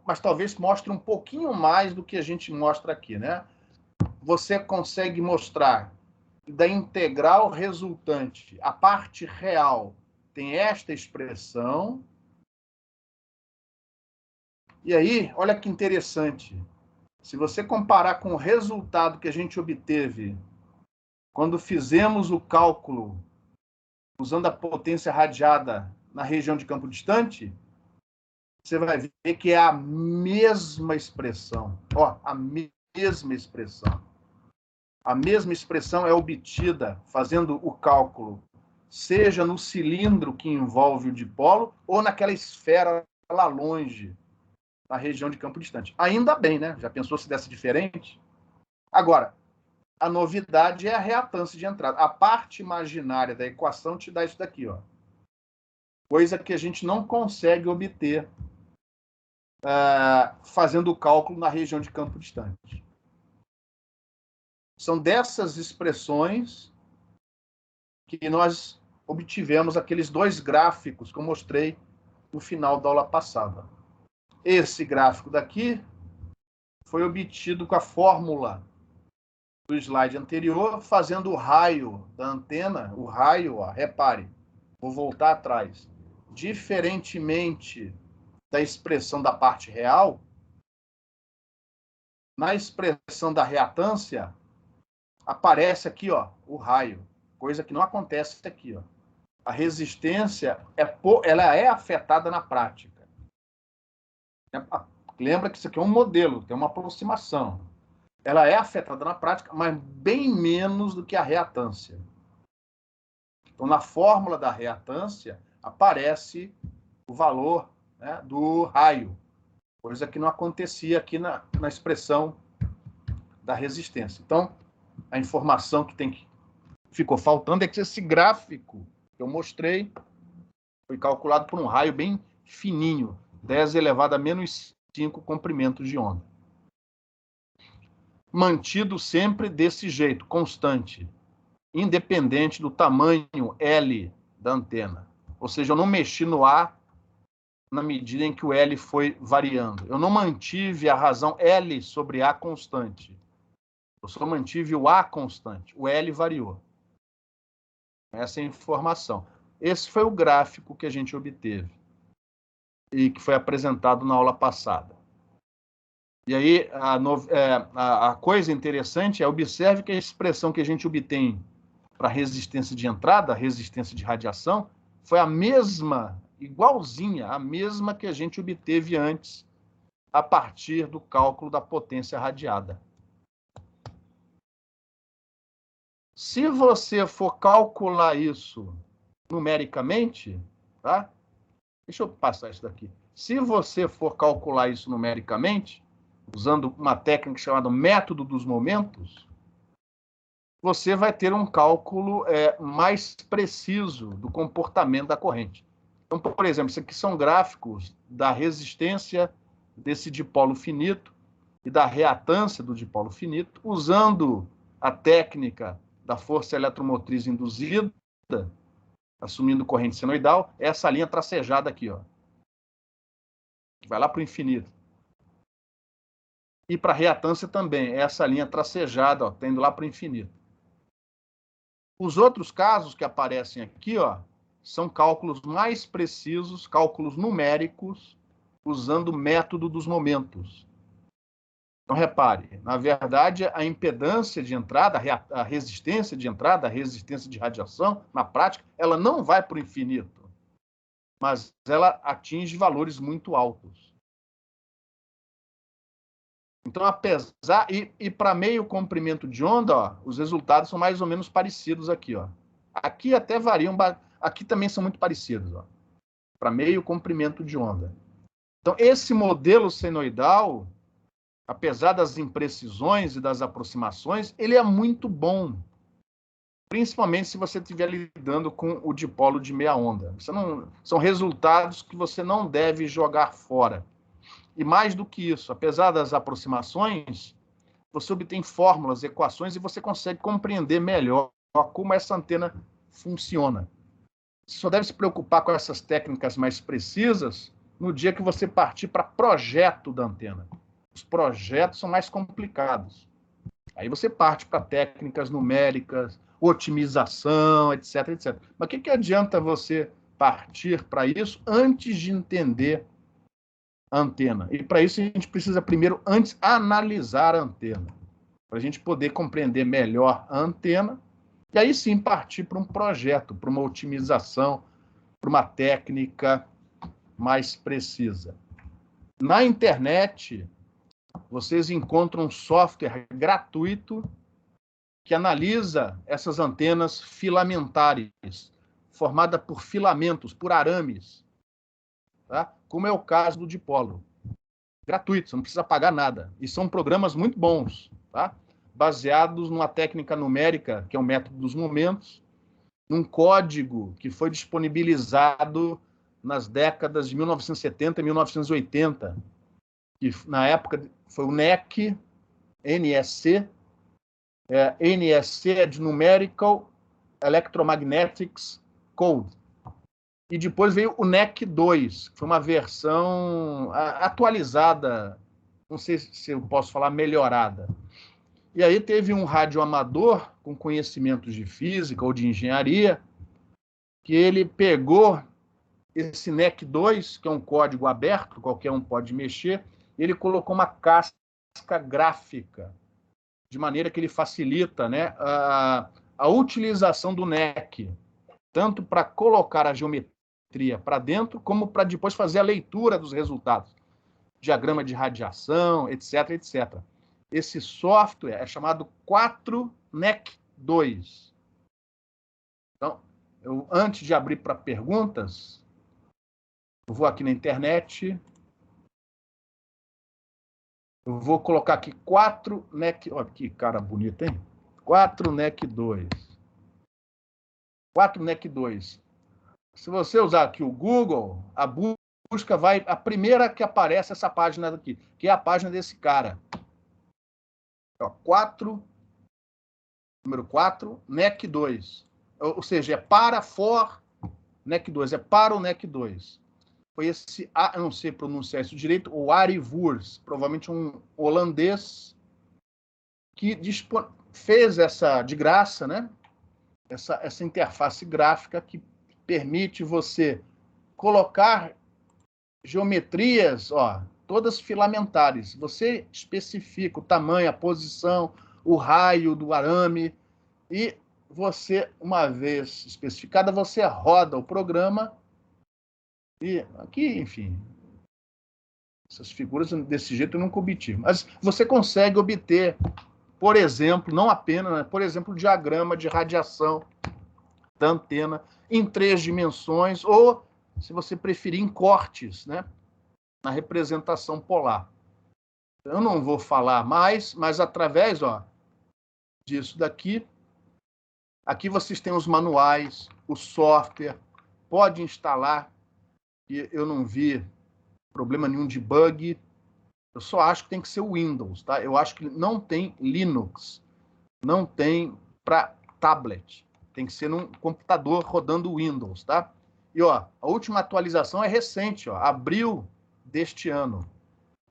mas talvez mostre um pouquinho mais do que a gente mostra aqui, né? Você consegue mostrar da integral resultante, a parte real tem esta expressão. E aí, olha que interessante. Se você comparar com o resultado que a gente obteve quando fizemos o cálculo usando a potência radiada na região de campo distante, você vai ver que é a mesma expressão. Ó, a mesma expressão. A mesma expressão é obtida fazendo o cálculo, seja no cilindro que envolve o dipolo ou naquela esfera lá longe, na região de campo distante. Ainda bem, né? Já pensou se desse diferente? Agora, a novidade é a reatância de entrada. A parte imaginária da equação te dá isso daqui, ó. Coisa que a gente não consegue obter fazendo o cálculo na região de campo distante. São dessas expressões que nós obtivemos aqueles dois gráficos que eu mostrei no final da aula passada. Esse gráfico daqui foi obtido com a fórmula do slide anterior, fazendo o raio da antena, o raio, ó, repare, vou voltar atrás. Diferentemente da expressão da parte real, na expressão da reatância, aparece aqui, ó, o raio, coisa que não acontece aqui, ó. A resistência ela é afetada na prática. Lembra que isso aqui é um modelo, tem uma aproximação. Ela é afetada na prática, mas bem menos do que a reatância. Então, na fórmula da reatância, aparece o valor, né, do raio, coisa que não acontecia aqui na expressão da resistência. Então, a informação que ficou faltando é que esse gráfico que eu mostrei foi calculado por um raio bem fininho, 10 elevado a menos 5 comprimentos de onda. Mantido sempre desse jeito, constante, independente do tamanho L da antena. Ou seja, eu não mexi no A na medida em que o L foi variando. Eu não mantive a razão L sobre A constante. Eu só mantive o A constante. O L variou. Essa é a informação. Esse foi o gráfico que a gente obteve e que foi apresentado na aula passada. E aí, a coisa interessante é, observe que a expressão que a gente obtém para resistência de entrada, resistência de radiação, foi a mesma, igualzinha, a mesma que a gente obteve antes, a partir do cálculo da potência radiada. Se você for calcular isso numericamente, tá? Deixa eu passar isso daqui. Se você for calcular isso numericamente, usando uma técnica chamada método dos momentos, você vai ter um cálculo mais preciso do comportamento da corrente. Então, por exemplo, isso aqui são gráficos da resistência desse dipolo finito e da reatância do dipolo finito, usando a técnica da força eletromotriz induzida, assumindo corrente senoidal, essa linha tracejada aqui, ó. Vai lá para o infinito. E para a reatância também, essa linha tracejada, ó, tendo lá para o infinito. Os outros casos que aparecem aqui, ó, são cálculos mais precisos, cálculos numéricos, usando o método dos momentos. Então, repare, na verdade, a impedância de entrada, a resistência de entrada, a resistência de radiação, na prática, ela não vai para o infinito, mas ela atinge valores muito altos. Então, apesar... E para meio comprimento de onda, ó, os resultados são mais ou menos parecidos aqui, ó. Aqui até variam, aqui também são muito parecidos, ó. Para meio comprimento de onda. Então, esse modelo senoidal, apesar das imprecisões e das aproximações, ele é muito bom. Principalmente se você estiver lidando com o dipolo de meia onda. São resultados que você não deve jogar fora. E mais do que isso, apesar das aproximações, você obtém fórmulas, equações, e você consegue compreender melhor como essa antena funciona. Você só deve se preocupar com essas técnicas mais precisas no dia que você partir para projeto da antena. Os projetos são mais complicados. Aí você parte para técnicas numéricas, otimização, etc, etc. Mas o que adianta você partir para isso antes de entender a antena. E para isso a gente precisa primeiro, antes, analisar a antena, para a gente poder compreender melhor a antena, e aí sim partir para um projeto, para uma otimização, para uma técnica mais precisa. Na internet, vocês encontram um software gratuito que analisa essas antenas filamentares, formada por filamentos, por arames, tá? Como é o caso do dipolo. Gratuito, você não precisa pagar nada. E são programas muito bons, tá? Baseados numa técnica numérica, que é o método dos momentos, num código que foi disponibilizado nas décadas de 1970 e 1980, que na época foi o NEC, NSC, NSC é de Numerical Electromagnetics Code. E depois veio o NEC 2, que foi uma versão atualizada, não sei se eu posso falar melhorada. E aí teve um radioamador com conhecimentos de física ou de engenharia, que ele pegou esse NEC 2, que é um código aberto, qualquer um pode mexer, e ele colocou uma casca gráfica, de maneira que ele facilita, né, a utilização do NEC, tanto para colocar a geometria para dentro, como para depois fazer a leitura dos resultados. Diagrama de radiação, etc, etc. Esse software é chamado 4NEC 2. Então, antes de abrir para perguntas, eu vou aqui na internet, eu vou colocar aqui 4NEC, olha que cara bonito, hein? 4NEC 2. 4NEC 2. Se você usar aqui o Google, a busca vai... A primeira que aparece essa página daqui, que é a página desse cara. Ó, número 4, NEC 2. Ou seja, é para for NEC 2, é para o NEC 2. Foi esse, eu não sei pronunciar isso direito, o Arie Voers, provavelmente um holandês, que fez essa, de graça, né? Essa interface gráfica que permite você colocar geometrias, ó, todas filamentares. Você especifica o tamanho, a posição, o raio do arame, e você, uma vez especificada, você roda o programa e aqui, enfim, essas figuras desse jeito eu nunca obtive. Mas você consegue obter, por exemplo, não apenas, né, por exemplo, o diagrama de radiação da antena em 3 dimensões, ou, se você preferir, em cortes, né, na representação polar. Eu não vou falar mais, mas através, ó, disso daqui, aqui vocês têm os manuais, o software, pode instalar, e eu não vi problema nenhum de bug, eu só acho que tem que ser o Windows, tá? Eu acho que não tem Linux, não tem para tablet, tem que ser num computador rodando Windows, tá? E, ó, a última atualização é recente, ó, abril deste ano.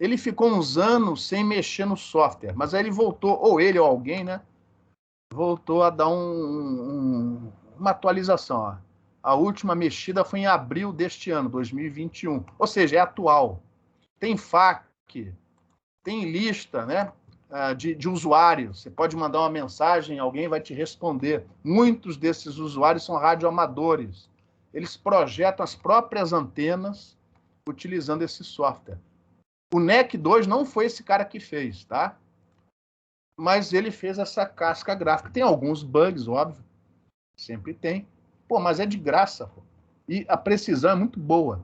Ele ficou uns anos sem mexer no software, mas aí ele voltou, ou ele ou alguém, né, voltou a dar uma atualização, ó. A última mexida foi em abril deste ano, 2021. Ou seja, é atual. Tem FAQ, tem lista, né, de usuários. Você pode mandar uma mensagem, alguém vai te responder. Muitos desses usuários são radioamadores. Eles projetam as próprias antenas utilizando esse software. O NEC 2 não foi esse cara que fez, tá? Mas ele fez essa casca gráfica. Tem alguns bugs, óbvio. Sempre tem. Pô, mas é de graça, pô. E a precisão é muito boa.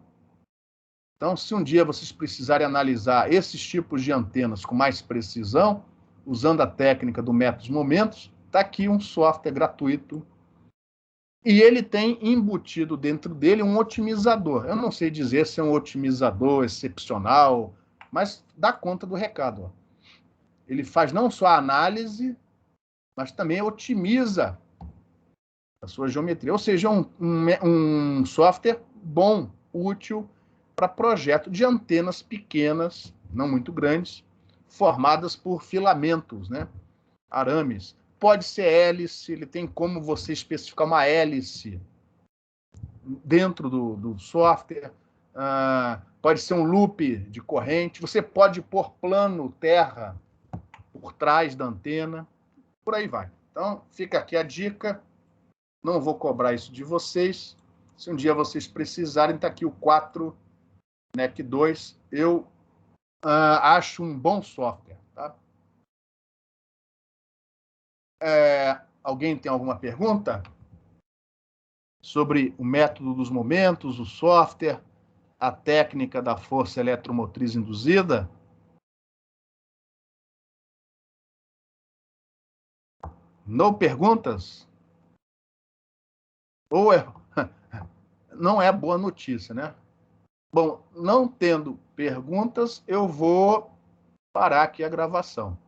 Então, se um dia vocês precisarem analisar esses tipos de antenas com mais precisão, usando a técnica do método momentos, está aqui um software gratuito. E ele tem embutido dentro dele um otimizador. Eu não sei dizer se é um otimizador excepcional, mas dá conta do recado. Ó. Ele faz não só a análise, mas também otimiza a sua geometria. Ou seja, um software bom, útil para projeto de antenas pequenas, não muito grandes, formadas por filamentos, né? Arames. Pode ser hélice, ele tem como você especificar uma hélice dentro do software. pode ser um loop de corrente, você pode pôr plano terra por trás da antena, por aí vai. Então, fica aqui a dica, não vou cobrar isso de vocês, se um dia vocês precisarem, está aqui o 4 NEC 2, eu acho um bom software. Tá? Alguém tem alguma pergunta sobre o método dos momentos, o software, a técnica da força eletromotriz induzida? Não perguntas? Ou não é boa notícia, né? Bom, não tendo perguntas, eu vou parar aqui a gravação.